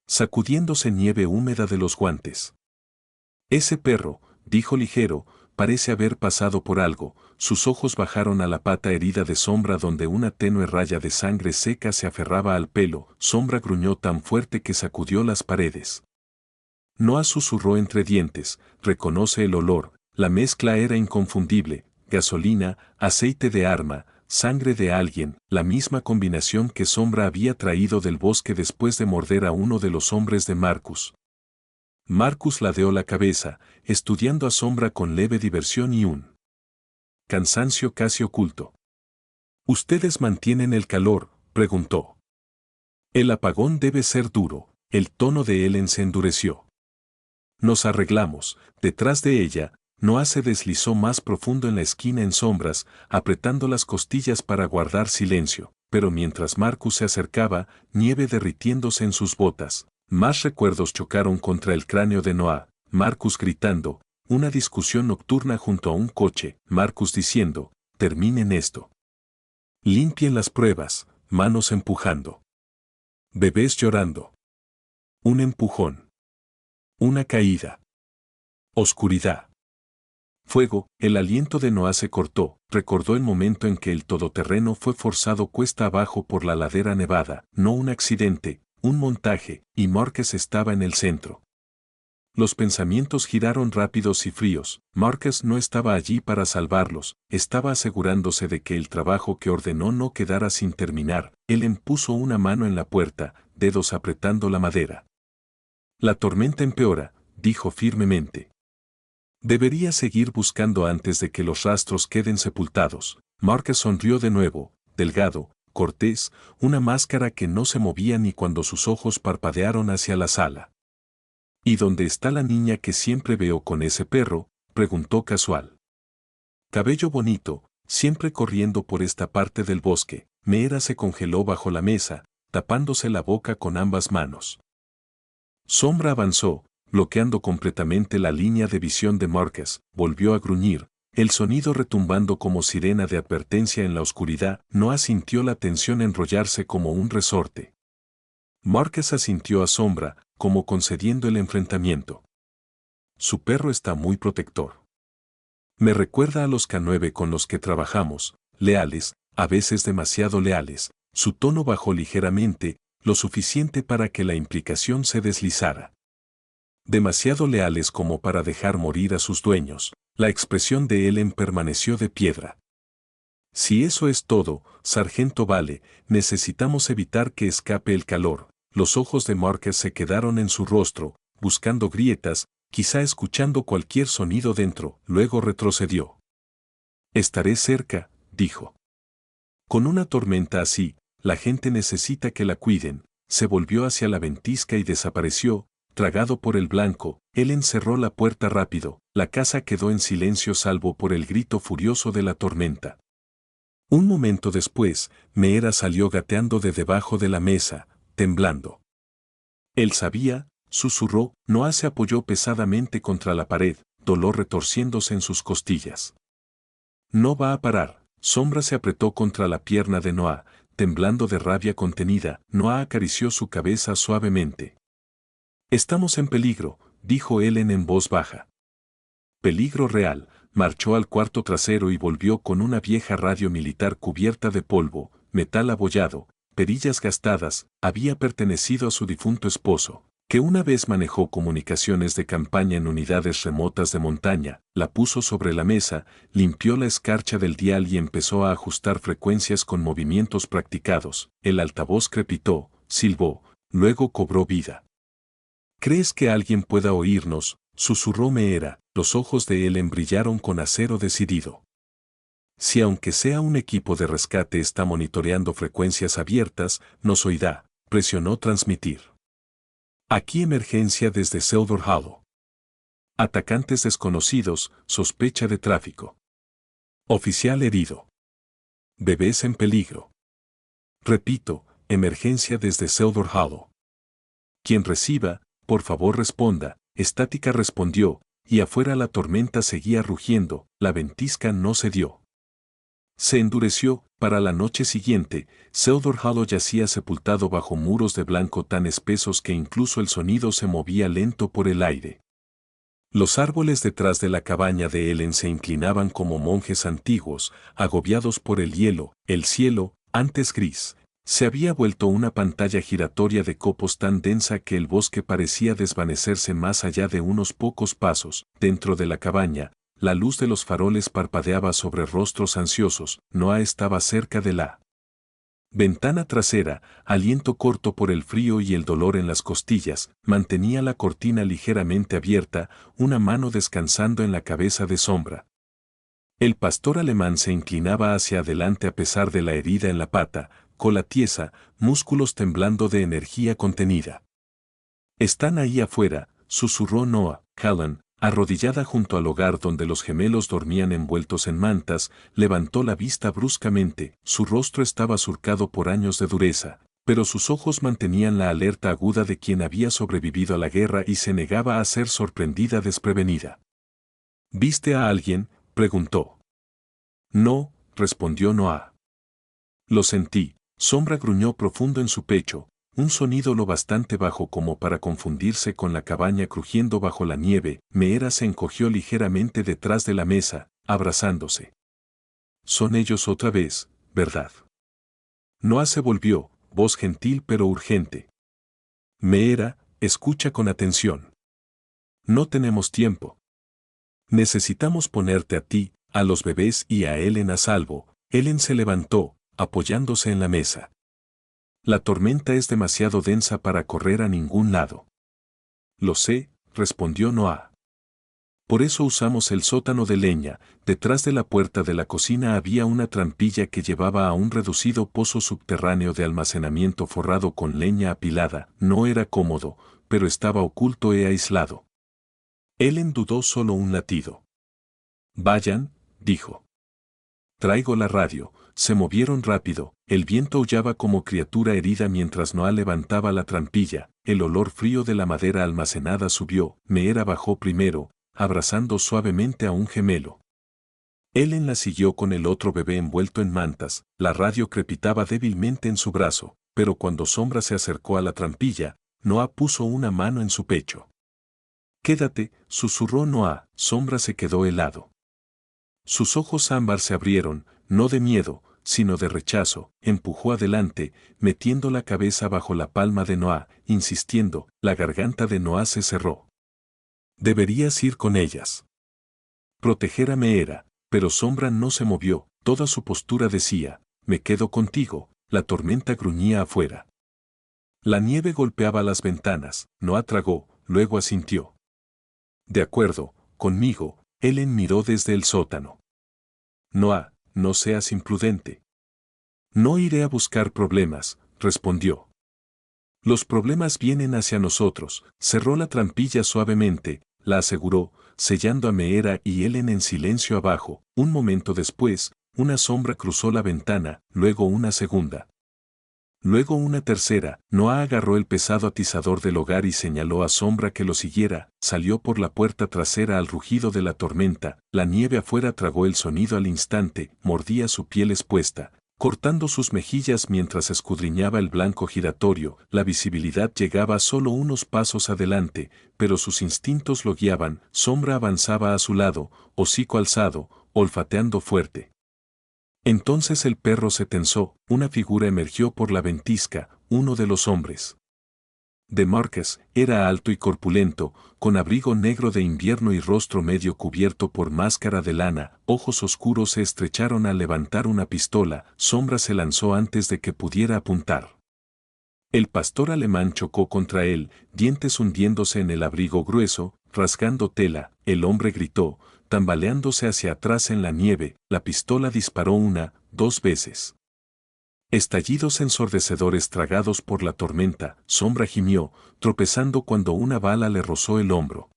sacudiéndose nieve húmeda de los guantes. «Ese perro», dijo ligero, «parece haber pasado por algo». Sus ojos bajaron a la pata herida de Sombra donde una tenue raya de sangre seca se aferraba al pelo. Sombra gruñó tan fuerte que sacudió las paredes. Noah susurró entre dientes, «Reconoce el olor». La mezcla era inconfundible. Gasolina, aceite de arma, sangre de alguien, la misma combinación que Sombra había traído del bosque después de morder a uno de los hombres de Marcus. Marcus ladeó la cabeza, estudiando a Sombra con leve diversión y un cansancio casi oculto. «¿Ustedes mantienen el calor?», preguntó. «El apagón debe ser duro». El tono de Ellen se endureció. «Nos arreglamos». Detrás de ella, Noah se deslizó más profundo en la esquina en sombras, apretando las costillas para guardar silencio, pero mientras Marcus se acercaba, nieve derritiéndose en sus botas. Más recuerdos chocaron contra el cráneo de Noah, Marcus gritando, una discusión nocturna junto a un coche, Marcus diciendo, «Terminen esto. Limpien las pruebas», manos empujando. Bebés llorando. Un empujón. Una caída. Oscuridad. Fuego. El aliento de Noah se cortó, recordó el momento en que el todoterreno fue forzado cuesta abajo por la ladera nevada, no un accidente, un montaje, y Marcus estaba en el centro. Los pensamientos giraron rápidos y fríos. Marcus no estaba allí para salvarlos, estaba asegurándose de que el trabajo que ordenó no quedara sin terminar. Él puso una mano en la puerta, dedos apretando la madera. «La tormenta empeora», dijo firmemente. «Debería seguir buscando antes de que los rastros queden sepultados». Marcus sonrió de nuevo, delgado, cortés, una máscara que no se movía ni cuando sus ojos parpadearon hacia la sala. «¿Y dónde está la niña que siempre veo con ese perro?», preguntó casual. «Cabello bonito», siempre corriendo por esta parte del bosque. Meera se congeló bajo la mesa, tapándose la boca con ambas manos. Sombra avanzó, bloqueando completamente la línea de visión de Marcus. Volvió a gruñir, el sonido retumbando como sirena de advertencia en la oscuridad. Noah sintió la tensión enrollarse como un resorte. Marcus asintió a Sombra, como concediendo el enfrentamiento. Su perro está muy protector. Me recuerda a los K9 con los que trabajamos, leales, a veces demasiado leales. Su tono bajó ligeramente, lo suficiente para que la implicación se deslizara. Demasiado leales como para dejar morir a sus dueños. La expresión de Ellen permaneció de piedra. Si eso es todo, Sargento Vale, necesitamos evitar que escape el calor. Los ojos de Marcus se quedaron en su rostro, buscando grietas, quizá escuchando cualquier sonido dentro. Luego retrocedió. Estaré cerca, dijo. Con una tormenta así, la gente necesita que la cuiden. Se volvió hacia la ventisca y desapareció, tragado por el blanco. Ellen cerró la puerta rápido. La casa quedó en silencio salvo por el grito furioso de la tormenta. Un momento después, Meera salió gateando de debajo de la mesa, temblando. Él sabía, susurró. Noah se apoyó pesadamente contra la pared, dolor retorciéndose en sus costillas. No va a parar. Sombra se apretó contra la pierna de Noah, temblando de rabia contenida. Noah acarició su cabeza suavemente. Estamos en peligro, dijo Ellen en voz baja. Peligro real. Marchó al cuarto trasero y volvió con una vieja radio militar cubierta de polvo, metal abollado, perillas gastadas. Había pertenecido a su difunto esposo, que una vez manejó comunicaciones de campaña en unidades remotas de montaña. La puso sobre la mesa, limpió la escarcha del dial y empezó a ajustar frecuencias con movimientos practicados. El altavoz crepitó, silbó, luego cobró vida. ¿Crees que alguien pueda oírnos?, susurró Meera. Los ojos de Ellen brillaron con acero decidido. Si aunque sea un equipo de rescate está monitoreando frecuencias abiertas, nos oirá. Presionó transmitir. Aquí emergencia desde Silver Hollow. Atacantes desconocidos, sospecha de tráfico. Oficial herido. Bebés en peligro. Repito, emergencia desde Silver Hollow. Quien reciba, por favor responda. Estática respondió, y afuera la tormenta seguía rugiendo. La ventisca no cedió. Se endureció. Para la noche siguiente, Silver Hollow yacía sepultado bajo muros de blanco tan espesos que incluso el sonido se movía lento por el aire. Los árboles detrás de la cabaña de Ellen se inclinaban como monjes antiguos, agobiados por el hielo. El cielo, antes gris, se había vuelto una pantalla giratoria de copos tan densa que el bosque parecía desvanecerse más allá de unos pocos pasos. Dentro de la cabaña, la luz de los faroles parpadeaba sobre rostros ansiosos. Noah estaba cerca de la ventana trasera, aliento corto por el frío y el dolor en las costillas. Mantenía la cortina ligeramente abierta, una mano descansando en la cabeza de Sombra. El pastor alemán se inclinaba hacia adelante a pesar de la herida en la pata, cola tiesa, músculos temblando de energía contenida. Están ahí afuera, susurró Noah. Helen, arrodillada junto al hogar donde los gemelos dormían envueltos en mantas, levantó la vista bruscamente. Su rostro estaba surcado por años de dureza, pero sus ojos mantenían la alerta aguda de quien había sobrevivido a la guerra y se negaba a ser sorprendida desprevenida. ¿Viste a alguien?, preguntó. No, respondió Noah. Lo sentí. Sombra gruñó profundo en su pecho, un sonido lo bastante bajo como para confundirse con la cabaña crujiendo bajo la nieve. Meera se encogió ligeramente detrás de la mesa, abrazándose. Son ellos otra vez, ¿verdad? Noah se volvió, voz gentil pero urgente. Meera, escucha con atención. No tenemos tiempo. Necesitamos ponerte a ti, a los bebés y a Ellen a salvo. Ellen se levantó, apoyándose en la mesa. La tormenta es demasiado densa para correr a ningún lado. Lo sé, respondió Noah. Por eso usamos el sótano de leña. Detrás de la puerta de la cocina había una trampilla que llevaba a un reducido pozo subterráneo de almacenamiento forrado con leña apilada. No era cómodo, pero estaba oculto e aislado. Ellen dudó solo un latido. Vayan, dijo. traigo la radio. Se movieron rápido, el viento aullaba como criatura herida mientras Noah levantaba la trampilla, el olor frío de la madera almacenada subió, Meera bajó primero, abrazando suavemente a un gemelo. Ellen la siguió con el otro bebé envuelto en mantas, la radio crepitaba débilmente en su brazo, pero cuando Sombra se acercó a la trampilla, Noah puso una mano en su pecho. «Quédate», susurró Noah. Sombra se quedó helado. Sus ojos ámbar se abrieron, no de miedo, sino de rechazo, empujó adelante, metiendo la cabeza bajo la palma de Noah, insistiendo, la garganta de Noah se cerró. «Deberías ir con ellas. Proteger a Meera», pero Sombra no se movió, toda su postura decía, «Me quedo contigo», la tormenta gruñía afuera. La nieve golpeaba las ventanas, Noah tragó, luego asintió. «De acuerdo, conmigo», Ellen miró desde el sótano. «Noah, no seas imprudente». «No iré a buscar problemas», respondió. «Los problemas vienen hacia nosotros», cerró la trampilla suavemente, la aseguró, sellando a Meera y Ellen en silencio abajo. Un momento después, una sombra cruzó la ventana, luego una segunda. Luego una tercera. Noah agarró el pesado atizador del hogar y señaló a Sombra que lo siguiera, salió por la puerta trasera al rugido de la tormenta, la nieve afuera tragó el sonido al instante, mordía su piel expuesta, cortando sus mejillas mientras escudriñaba el blanco giratorio, la visibilidad llegaba solo unos pasos adelante, pero sus instintos lo guiaban, Sombra avanzaba a su lado, hocico alzado, olfateando fuerte. Entonces el perro se tensó, una figura emergió por la ventisca, uno de los hombres. De Marcus, era alto y corpulento, con abrigo negro de invierno y rostro medio cubierto por máscara de lana, ojos oscuros se estrecharon al levantar una pistola, Sombra se lanzó antes de que pudiera apuntar. El pastor alemán chocó contra él, dientes hundiéndose en el abrigo grueso, rasgando tela, el hombre gritó, tambaleándose hacia atrás en la nieve, la pistola disparó una, 2 veces. Estallidos ensordecedores tragados por la tormenta, Sombra gimió, tropezando cuando una bala le rozó el hombro.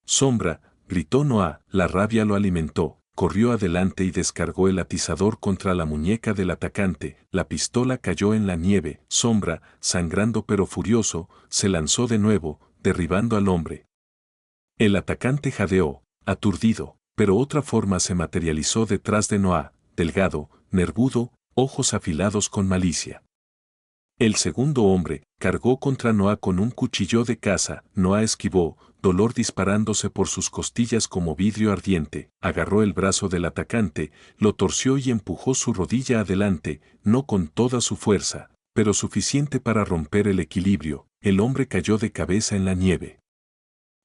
«Sombra», gritó Noah, la rabia lo alimentó, corrió adelante y descargó el atizador contra la muñeca del atacante, la pistola cayó en la nieve, Sombra, sangrando pero furioso, se lanzó de nuevo, derribando al hombre. El atacante jadeó, aturdido, pero otra forma se materializó detrás de Noah, delgado, nervudo, ojos afilados con malicia. El segundo hombre cargó contra Noah con un cuchillo de caza, Noah esquivó, dolor disparándose por sus costillas como vidrio ardiente, agarró el brazo del atacante, lo torció y empujó su rodilla adelante, no con toda su fuerza, pero suficiente para romper el equilibrio, el hombre cayó de cabeza en la nieve.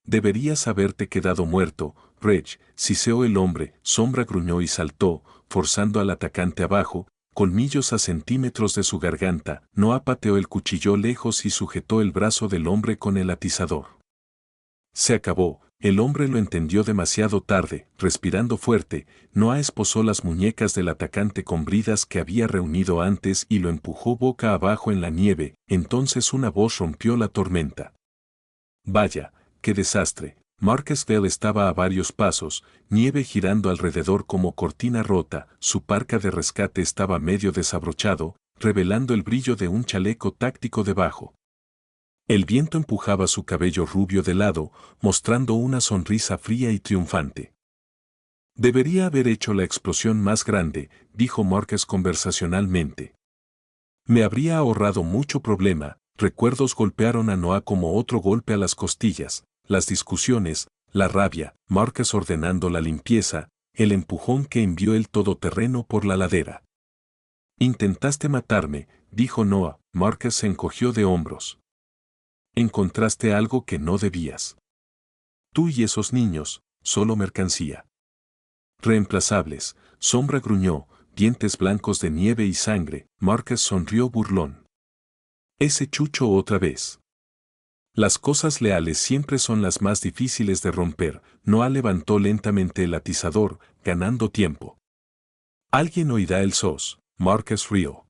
«Deberías haberte quedado muerto, Reg», siseó el hombre, Sombra gruñó y saltó, forzando al atacante abajo, colmillos a centímetros de su garganta, Noah pateó el cuchillo lejos y sujetó el brazo del hombre con el atizador. Se acabó, el hombre lo entendió demasiado tarde, respirando fuerte, Noah esposó las muñecas del atacante con bridas que había reunido antes y lo empujó boca abajo en la nieve, entonces una voz rompió la tormenta. «Vaya, qué desastre». Marcusville estaba a varios pasos, nieve girando alrededor como cortina rota, su parca de rescate estaba medio desabrochado, revelando el brillo de un chaleco táctico debajo. El viento empujaba su cabello rubio de lado, mostrando una sonrisa fría y triunfante. «Debería haber hecho la explosión más grande», dijo Marcus conversacionalmente. «Me habría ahorrado mucho problema». Recuerdos golpearon a Noah como otro golpe a las costillas, las discusiones, la rabia, Marcus ordenando la limpieza, el empujón que envió el todoterreno por la ladera. «Intentaste matarme», dijo Noah, Marcus se encogió de hombros. «Encontraste algo que no debías. Tú y esos niños, solo mercancía». «Reemplazables», Sombra gruñó, dientes blancos de nieve y sangre, Marcus sonrió burlón. «Ese chucho otra vez». «Las cosas leales siempre son las más difíciles de romper», Noah levantó lentamente el atizador, ganando tiempo. «Alguien oirá el sos», Marcus rió.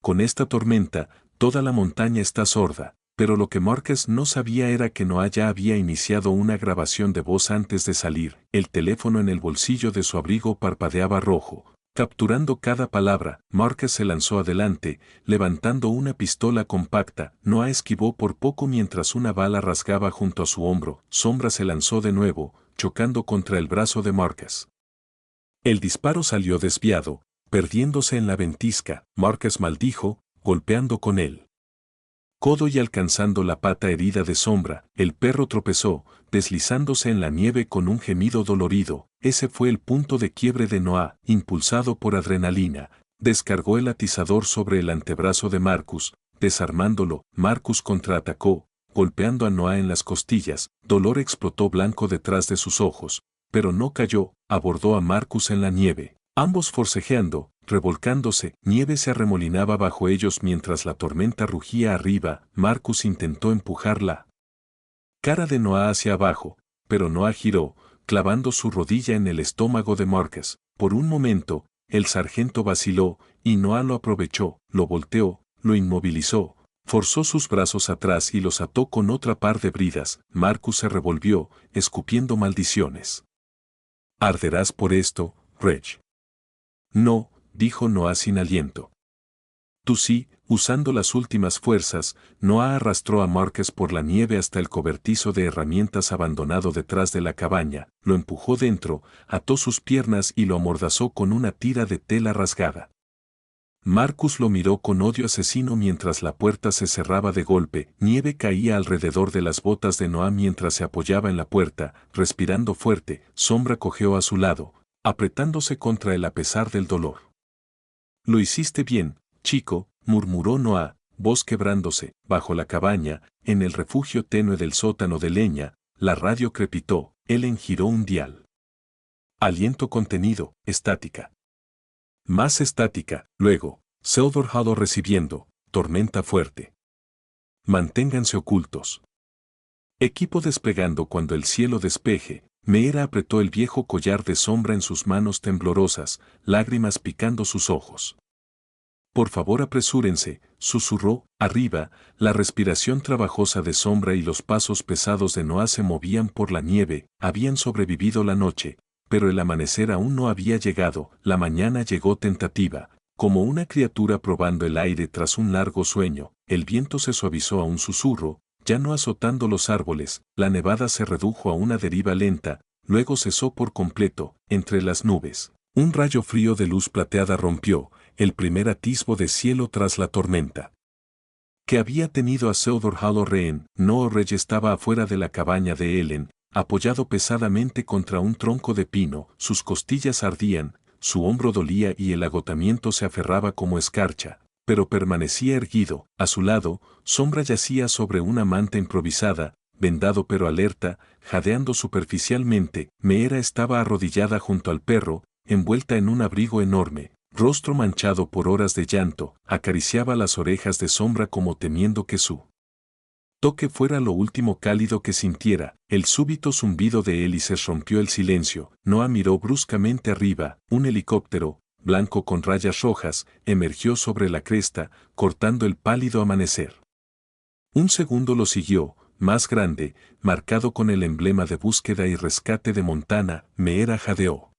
«Con esta tormenta, toda la montaña está sorda», pero lo que Marcus no sabía era que Noah ya había iniciado una grabación de voz antes de salir. El teléfono en el bolsillo de su abrigo parpadeaba rojo. Capturando cada palabra, Marcus se lanzó adelante, levantando una pistola compacta. Noah esquivó por poco mientras una bala rasgaba junto a su hombro. Sombra se lanzó de nuevo, chocando contra el brazo de Marcus. El disparo salió desviado, perdiéndose en la ventisca. Marcus maldijo, golpeando con él codo y alcanzando la pata herida de Sombra. El perro tropezó, deslizándose en la nieve con un gemido dolorido. Ese fue el punto de quiebre de Noah. Impulsado por adrenalina, descargó el atizador sobre el antebrazo de Marcus, desarmándolo. Marcus contraatacó, golpeando a Noah en las costillas. Dolor explotó blanco detrás de sus ojos, pero no cayó. Abordó a Marcus en la nieve. Ambos forcejeando, revolcándose, nieve se arremolinaba bajo ellos mientras la tormenta rugía arriba. Marcus intentó empujar la cara de Noah hacia abajo, pero Noah giró, clavando su rodilla en el estómago de Marcus. Por un momento, el sargento vaciló, y Noah lo aprovechó, lo volteó, lo inmovilizó, forzó sus brazos atrás y los ató con otra par de bridas. Marcus se revolvió, escupiendo maldiciones. «Arderás por esto, Reg». «No», dijo Noah sin aliento. «Tú sí». Usando las últimas fuerzas, Noah arrastró a Marcus por la nieve hasta el cobertizo de herramientas abandonado detrás de la cabaña, lo empujó dentro, ató sus piernas y lo amordazó con una tira de tela rasgada. Marcus lo miró con odio asesino mientras la puerta se cerraba de golpe. Nieve caía alrededor de las botas de Noah mientras se apoyaba en la puerta, respirando fuerte. Sombra cojeó a su lado, apretándose contra él a pesar del dolor. «Lo hiciste bien, chico», murmuró Noah, voz quebrándose. Bajo la cabaña, en el refugio tenue del sótano de leña, la radio crepitó. Ellen giró un dial. Aliento contenido, estática. Más estática, luego, Silver Hollow recibiendo, tormenta fuerte. Manténganse ocultos. Equipo despegando cuando el cielo despeje. Meera apretó el viejo collar de Sombra en sus manos temblorosas, lágrimas picando sus ojos. «Por favor apresúrense», susurró. Arriba, la respiración trabajosa de Sombra y los pasos pesados de Noah se movían por la nieve. Habían sobrevivido la noche, pero el amanecer aún no había llegado. La mañana llegó tentativa, como una criatura probando el aire tras un largo sueño. El viento se suavizó a un susurro, ya no azotando los árboles. La nevada se redujo a una deriva lenta, luego cesó por completo. Entre las nubes, un rayo frío de luz plateada rompió, el primer atisbo de cielo tras la tormenta que había tenido a Silver Hollow rehén. Noah Reg estaba afuera de la cabaña de Ellen, apoyado pesadamente contra un tronco de pino. Sus costillas ardían, su hombro dolía y el agotamiento se aferraba como escarcha, pero permanecía erguido. A su lado, Sombra yacía sobre una manta improvisada, vendado pero alerta, jadeando superficialmente. Meera estaba arrodillada junto al perro, envuelta en un abrigo enorme. Rostro manchado por horas de llanto, acariciaba las orejas de Sombra como temiendo que su toque fuera lo último cálido que sintiera. El súbito zumbido de hélices rompió el silencio. Noah miró bruscamente arriba. Un helicóptero, blanco con rayas rojas, emergió sobre la cresta, cortando el pálido amanecer. Un segundo lo siguió, más grande, marcado con el emblema de búsqueda y rescate de Montana. Meera jadeó.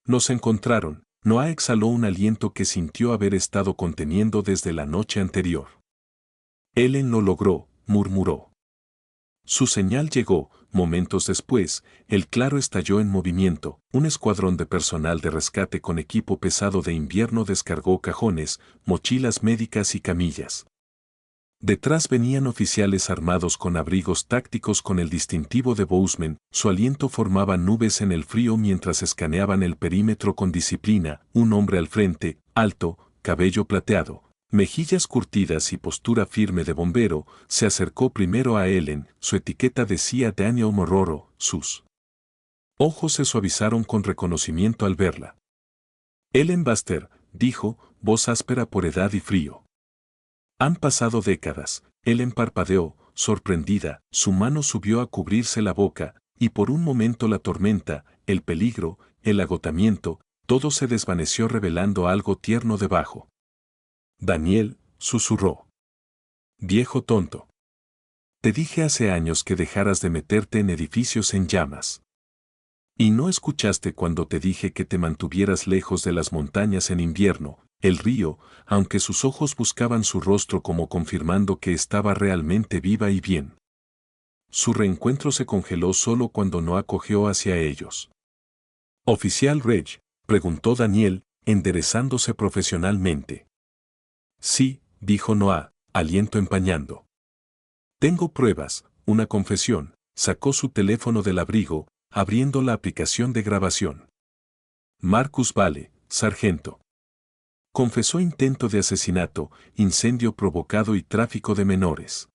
«Nos encontraron». Noah exhaló un aliento que sintió haber estado conteniendo desde la noche anterior. «Ellen lo logró», murmuró. Su señal llegó. Momentos después, el claro estalló en movimiento. Un escuadrón de personal de rescate con equipo pesado de invierno descargó cajones, mochilas médicas y camillas. Detrás venían oficiales armados con abrigos tácticos con el distintivo de Bozeman. Su aliento formaba nubes en el frío mientras escaneaban el perímetro con disciplina. Un hombre al frente, alto, cabello plateado, mejillas curtidas y postura firme de bombero, se acercó primero a Ellen. Su etiqueta decía Daniel Mororo. Sus ojos se suavizaron con reconocimiento al verla. «Ellen Baxter», dijo, voz áspera por edad y frío. «Han pasado décadas». Ellen parpadeó, sorprendida. Su mano subió a cubrirse la boca, y por un momento la tormenta, el peligro, el agotamiento, todo se desvaneció revelando algo tierno debajo. «Daniel», susurró. «Viejo tonto». Te dije hace años que dejaras de meterte en edificios en llamas. Y no escuchaste cuando te dije que te mantuvieras lejos de las montañas en invierno, el río, aunque sus ojos buscaban su rostro como confirmando que estaba realmente viva y bien. Su reencuentro se congeló solo cuando no acogió hacia ellos. «Oficial Reg», preguntó Daniel, enderezándose profesionalmente. «Sí», dijo Noah, aliento empañando. «Tengo pruebas, una confesión». Sacó su teléfono del abrigo, abriendo la aplicación de grabación. «Marcus Vale, sargento. Confesó intento de asesinato, incendio provocado y tráfico de menores.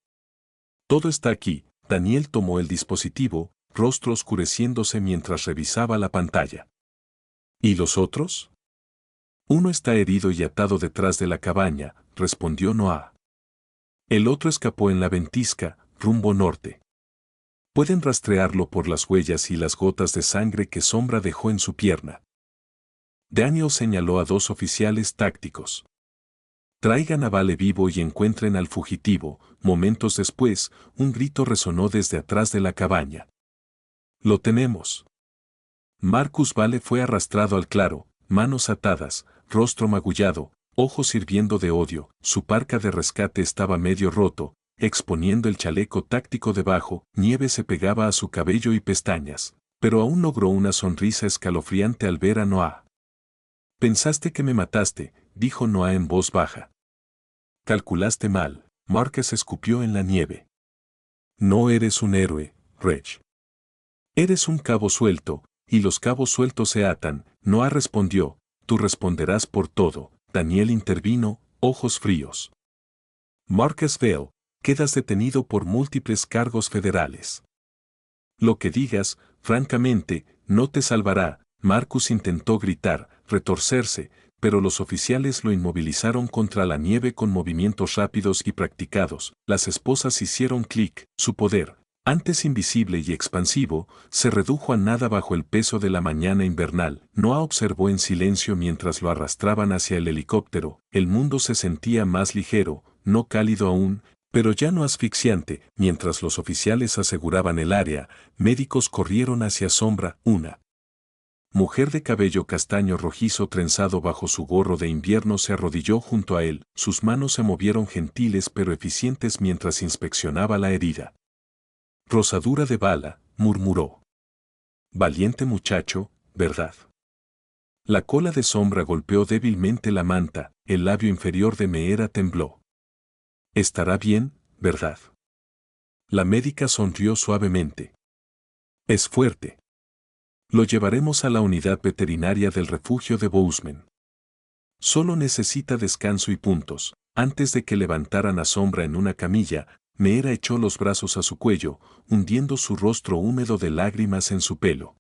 Todo está aquí». Daniel tomó el dispositivo, rostro oscureciéndose mientras revisaba la pantalla. «¿Y los otros?» «Uno está herido y atado detrás de la cabaña», respondió Noah. «El otro escapó en la ventisca, rumbo norte. Pueden rastrearlo por las huellas y las gotas de sangre que Sombra dejó en su pierna». Daniel señaló a 2 oficiales tácticos. «Traigan a Vale vivo y encuentren al fugitivo». Momentos después, un grito resonó desde atrás de la cabaña. «¡Lo tenemos!». Marcus Vale fue arrastrado al claro, manos atadas, rostro magullado, ojos hirviendo de odio. Su parca de rescate estaba medio roto, exponiendo el chaleco táctico debajo. Nieve se pegaba a su cabello y pestañas, pero aún logró una sonrisa escalofriante al ver a Noah. «Pensaste que me mataste», dijo Noah en voz baja. «Calculaste mal», Marcus escupió en la nieve. «No eres un héroe, Reg. Eres un cabo suelto, y los cabos sueltos se atan». Noah respondió. «Tú responderás por todo», Daniel intervino, ojos fríos. «Marcus Vale, quedas detenido por múltiples cargos federales. Lo que digas, francamente, no te salvará». Marcus intentó gritar, retorcerse, pero los oficiales lo inmovilizaron contra la nieve con movimientos rápidos y practicados. Las esposas hicieron clic. Su poder, antes invisible y expansivo, se redujo a nada bajo el peso de la mañana invernal. Noah observó en silencio mientras lo arrastraban hacia el helicóptero. El mundo se sentía más ligero, no cálido aún, pero ya no asfixiante. Mientras los oficiales aseguraban el área, médicos corrieron hacia Sombra. Una mujer de cabello castaño rojizo trenzado bajo su gorro de invierno se arrodilló junto a él. Sus manos se movieron gentiles pero eficientes mientras inspeccionaba la herida. «Rosadura de bala», murmuró. «Valiente muchacho, ¿verdad?». La cola de Sombra golpeó débilmente la manta, el labio inferior de Meera tembló. «Estará bien, ¿verdad?». La médica sonrió suavemente. «Es fuerte. Lo llevaremos a la unidad veterinaria del refugio de Bozeman. Solo necesita descanso y puntos». Antes de que levantaran a Sombra en una camilla, Meera echó los brazos a su cuello, hundiendo su rostro húmedo de lágrimas en su pelo.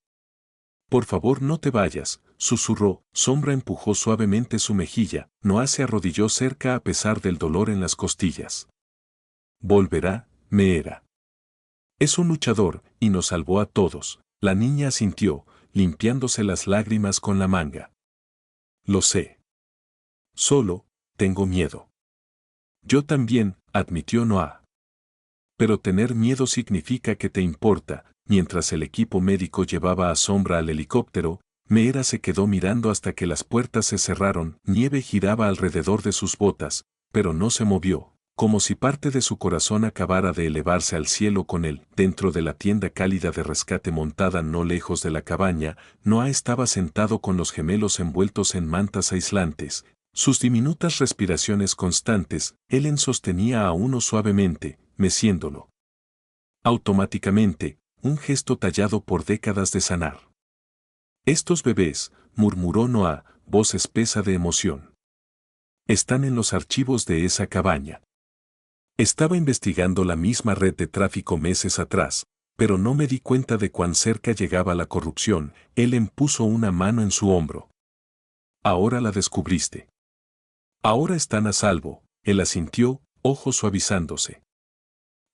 «Por favor no te vayas», susurró. Sombra empujó suavemente su mejilla. Noah se arrodilló cerca a pesar del dolor en las costillas. «Volverá, Meera. Es un luchador, y nos salvó a todos». La niña asintió, limpiándose las lágrimas con la manga. «Lo sé. Solo, tengo miedo». «Yo también», admitió Noah. «Pero tener miedo significa que te importa». Mientras el equipo médico llevaba a Sombra al helicóptero, Meera se quedó mirando hasta que las puertas se cerraron. Nieve giraba alrededor de sus botas, pero no se movió, como si parte de su corazón acabara de elevarse al cielo con él. Dentro de la tienda cálida de rescate montada no lejos de la cabaña, Noah estaba sentado con los gemelos envueltos en mantas aislantes. Sus diminutas respiraciones constantes. Ellen sostenía a uno suavemente, meciéndolo. Automáticamente, un gesto tallado por décadas de sanar. «Estos bebés», murmuró Noah, voz espesa de emoción. «Están en los archivos de esa cabaña». Estaba investigando la misma red de tráfico meses atrás, pero no me di cuenta de cuán cerca llegaba la corrupción. Ellen puso una mano en su hombro. «Ahora la descubriste. Ahora están a salvo», él asintió, ojos suavizándose.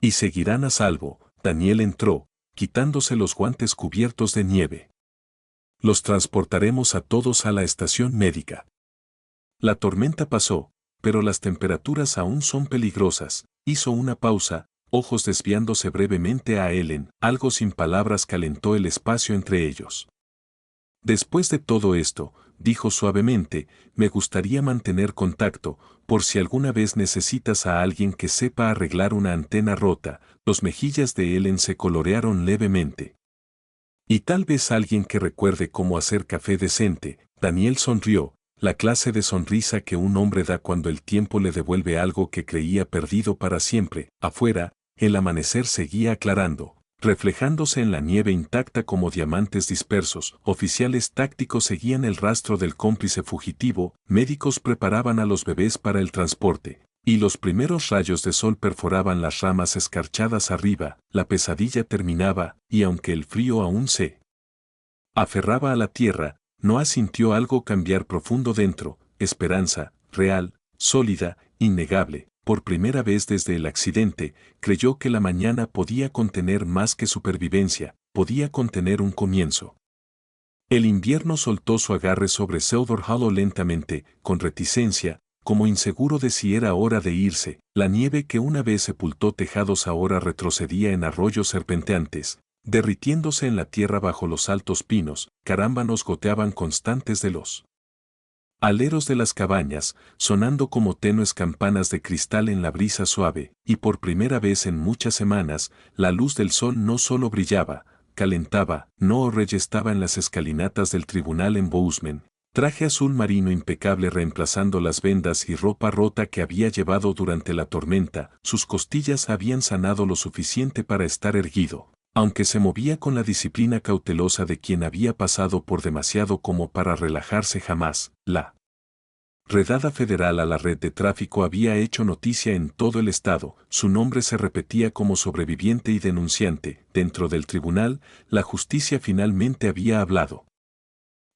«Y seguirán a salvo». Daniel entró, quitándose los guantes cubiertos de nieve. «Los transportaremos a todos a la estación médica». La tormenta pasó, pero las temperaturas aún son peligrosas. Hizo una pausa, ojos desviándose brevemente a Ellen, algo sin palabras calentó el espacio entre ellos. Después de todo esto, dijo suavemente, me gustaría mantener contacto, por si alguna vez necesitas a alguien que sepa arreglar una antena rota. Los mejillas de Ellen se colorearon levemente. Y tal vez alguien que recuerde cómo hacer café decente. Daniel sonrió, la clase de sonrisa que un hombre da cuando el tiempo le devuelve algo que creía perdido para siempre. Afuera, el amanecer seguía aclarando, reflejándose en la nieve intacta como diamantes dispersos. Oficiales tácticos seguían el rastro del cómplice fugitivo, médicos preparaban a los bebés para el transporte, y los primeros rayos de sol perforaban las ramas escarchadas arriba. La pesadilla terminaba, y aunque el frío aún se aferraba a la tierra, Noah sintió algo cambiar profundo dentro, esperanza, real, sólida, innegable. Por primera vez desde el accidente, creyó que la mañana podía contener más que supervivencia, podía contener un comienzo. El invierno soltó su agarre sobre Silver Hollow lentamente, con reticencia, como inseguro de si era hora de irse. La nieve que una vez sepultó tejados ahora retrocedía en arroyos serpenteantes, derritiéndose en la tierra bajo los altos pinos. Carámbanos goteaban constantes de los aleros de las cabañas, sonando como tenues campanas de cristal en la brisa suave, y por primera vez en muchas semanas, la luz del sol no solo brillaba, calentaba. Noah Rey estaba en las escalinatas del tribunal en Bozeman, traje azul marino impecable reemplazando las vendas y ropa rota que había llevado durante la tormenta. Sus costillas habían sanado lo suficiente para estar erguido, aunque se movía con la disciplina cautelosa de quien había pasado por demasiado como para relajarse jamás. La redada federal a la red de tráfico había hecho noticia en todo el estado. Su nombre se repetía como sobreviviente y denunciante. Dentro del tribunal, la justicia finalmente había hablado.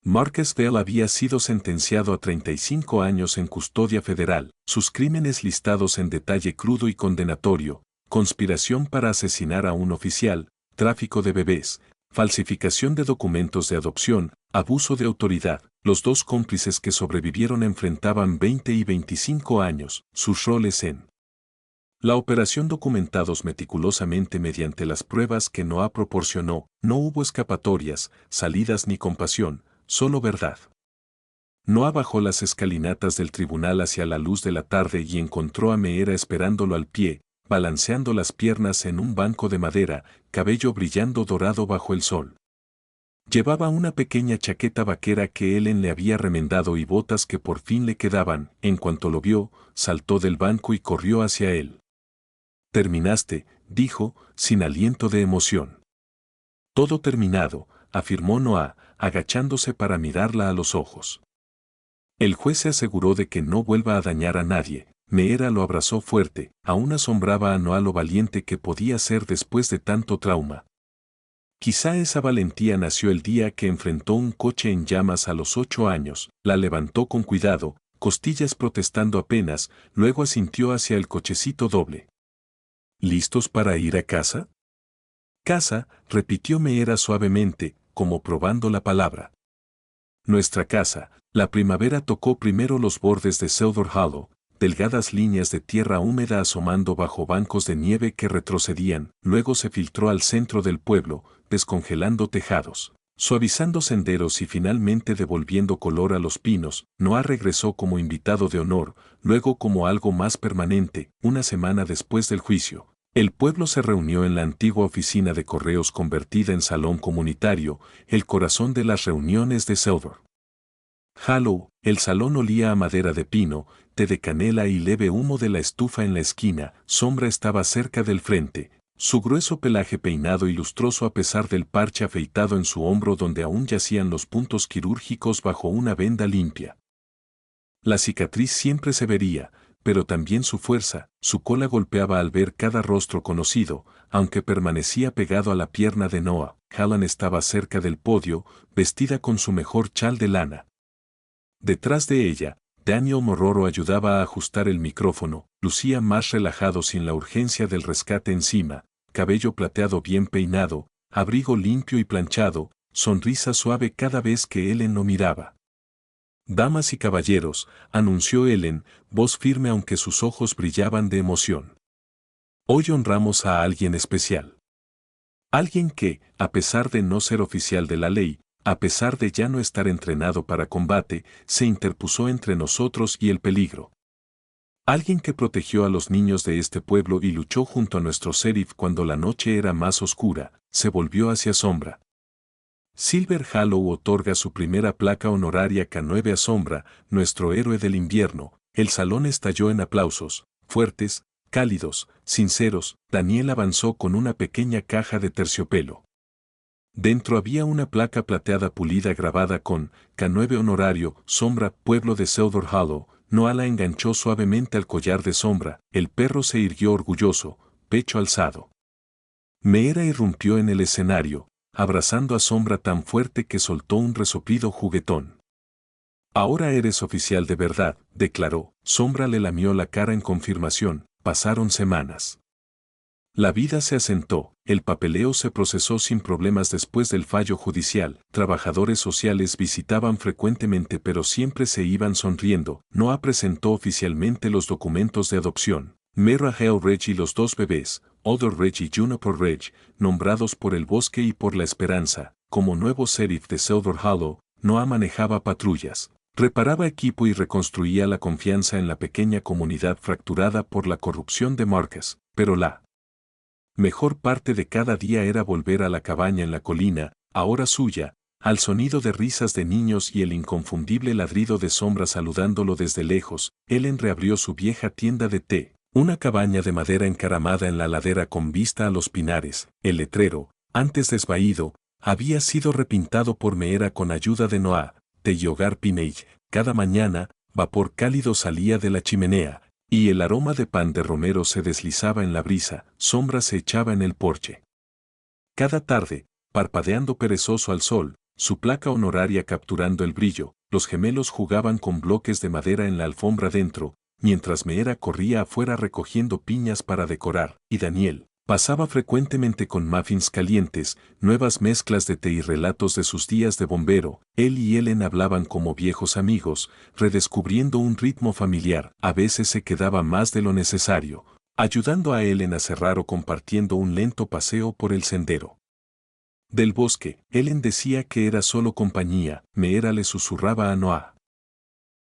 Marcus Bell había sido sentenciado a 35 años en custodia federal, sus crímenes listados en detalle crudo y condenatorio: conspiración para asesinar a un oficial, tráfico de bebés, falsificación de documentos de adopción, abuso de autoridad. Los dos cómplices que sobrevivieron enfrentaban 20 y 25 años. Sus roles en la operación documentados meticulosamente mediante las pruebas que Noah proporcionó. No hubo escapatorias, salidas ni compasión, solo verdad. Noah bajó las escalinatas del tribunal hacia la luz de la tarde y encontró a Meera esperándolo al pie, balanceando las piernas en un banco de madera, cabello brillando dorado bajo el sol. Llevaba una pequeña chaqueta vaquera que Ellen le había remendado y botas que por fin le quedaban. En cuanto lo vio, saltó del banco y corrió hacia él. «Terminaste», dijo, sin aliento de emoción. «Todo terminado», afirmó Noah, agachándose para mirarla a los ojos. El juez se aseguró de que no vuelva a dañar a nadie. Meera lo abrazó fuerte, aún asombraba a Noah lo valiente que podía ser después de tanto trauma. Quizá esa valentía nació el día que enfrentó un coche en llamas a los 8 años. La levantó con cuidado, costillas protestando apenas, luego asintió hacia el cochecito doble. ¿Listos para ir a casa? Casa, repitió Meera suavemente, como probando la palabra. Nuestra casa. La primavera tocó primero los bordes de Silver Hollow, delgadas líneas de tierra húmeda asomando bajo bancos de nieve que retrocedían. Luego se filtró al centro del pueblo, descongelando tejados, suavizando senderos y finalmente devolviendo color a los pinos. Noah regresó como invitado de honor, luego como algo más permanente. Una semana después del juicio, el pueblo se reunió en la antigua oficina de correos convertida en salón comunitario, el corazón de las reuniones de Silver Hollow. El salón olía a madera de pino, té de canela y leve humo de la estufa en la esquina. Sombra estaba cerca del frente, su grueso pelaje peinado y lustroso a pesar del parche afeitado en su hombro donde aún yacían los puntos quirúrgicos bajo una venda limpia. La cicatriz siempre se vería, pero también su fuerza. Su cola golpeaba al ver cada rostro conocido, aunque permanecía pegado a la pierna de Noah. Helen estaba cerca del podio, vestida con su mejor chal de lana. Detrás de ella, Daniel Morroro ayudaba a ajustar el micrófono. Lucía más relajado sin la urgencia del rescate encima, cabello plateado bien peinado, abrigo limpio y planchado, sonrisa suave cada vez que Ellen lo miraba. «Damas y caballeros», anunció Ellen, voz firme aunque sus ojos brillaban de emoción. Hoy honramos a alguien especial. Alguien que, a pesar de no ser oficial de la ley, a pesar de ya no estar entrenado para combate, se interpuso entre nosotros y el peligro. Alguien que protegió a los niños de este pueblo y luchó junto a nuestro sheriff cuando la noche era más oscura, se volvió hacia Sombra. Silver Hollow otorga su primera placa honoraria K9 a Sombra, nuestro héroe del invierno. El salón estalló en aplausos, fuertes, cálidos, sinceros. Daniel avanzó con una pequeña caja de terciopelo. Dentro había una placa plateada pulida grabada con K9 honorario, Sombra, pueblo de Silver Hollow. Noah la enganchó suavemente al collar de Sombra, el perro se irguió orgulloso, pecho alzado. Meera irrumpió en el escenario, abrazando a Sombra tan fuerte que soltó un resoplido juguetón. Ahora eres oficial de verdad, declaró. Sombra le lamió la cara en confirmación. Pasaron semanas. La vida se asentó, el papeleo se procesó sin problemas después del fallo judicial, trabajadores sociales visitaban frecuentemente pero siempre se iban sonriendo. Noah presentó oficialmente los documentos de adopción. Mera Hale Ridge y los dos bebés, Odor Ridge y Juniper Ridge, nombrados por el Bosque y por la Esperanza, como nuevo sheriff de Silver Hollow. Noah manejaba patrullas, reparaba equipo y reconstruía la confianza en la pequeña comunidad fracturada por la corrupción de Marcus, pero la mejor parte de cada día era volver a la cabaña en la colina, ahora suya, al sonido de risas de niños y el inconfundible ladrido de Sombra saludándolo desde lejos. Ellen reabrió su vieja tienda de té, una cabaña de madera encaramada en la ladera con vista a los pinares. El letrero, antes desvaído, había sido repintado por Meera con ayuda de Noah. Té y hogar Pinage. Cada mañana, vapor cálido salía de la chimenea, y el aroma de pan de romero se deslizaba en la brisa. Sombra se echaba en el porche. Cada tarde, parpadeando perezoso al sol, su placa honoraria capturando el brillo, los gemelos jugaban con bloques de madera en la alfombra dentro, mientras Meera corría afuera recogiendo piñas para decorar, y Daniel pasaba frecuentemente con muffins calientes, nuevas mezclas de té y relatos de sus días de bombero. Él y Ellen hablaban como viejos amigos, redescubriendo un ritmo familiar. A veces se quedaba más de lo necesario, ayudando a Ellen a cerrar o compartiendo un lento paseo por el sendero del bosque. Ellen decía que era solo compañía. Meera le susurraba a Noah: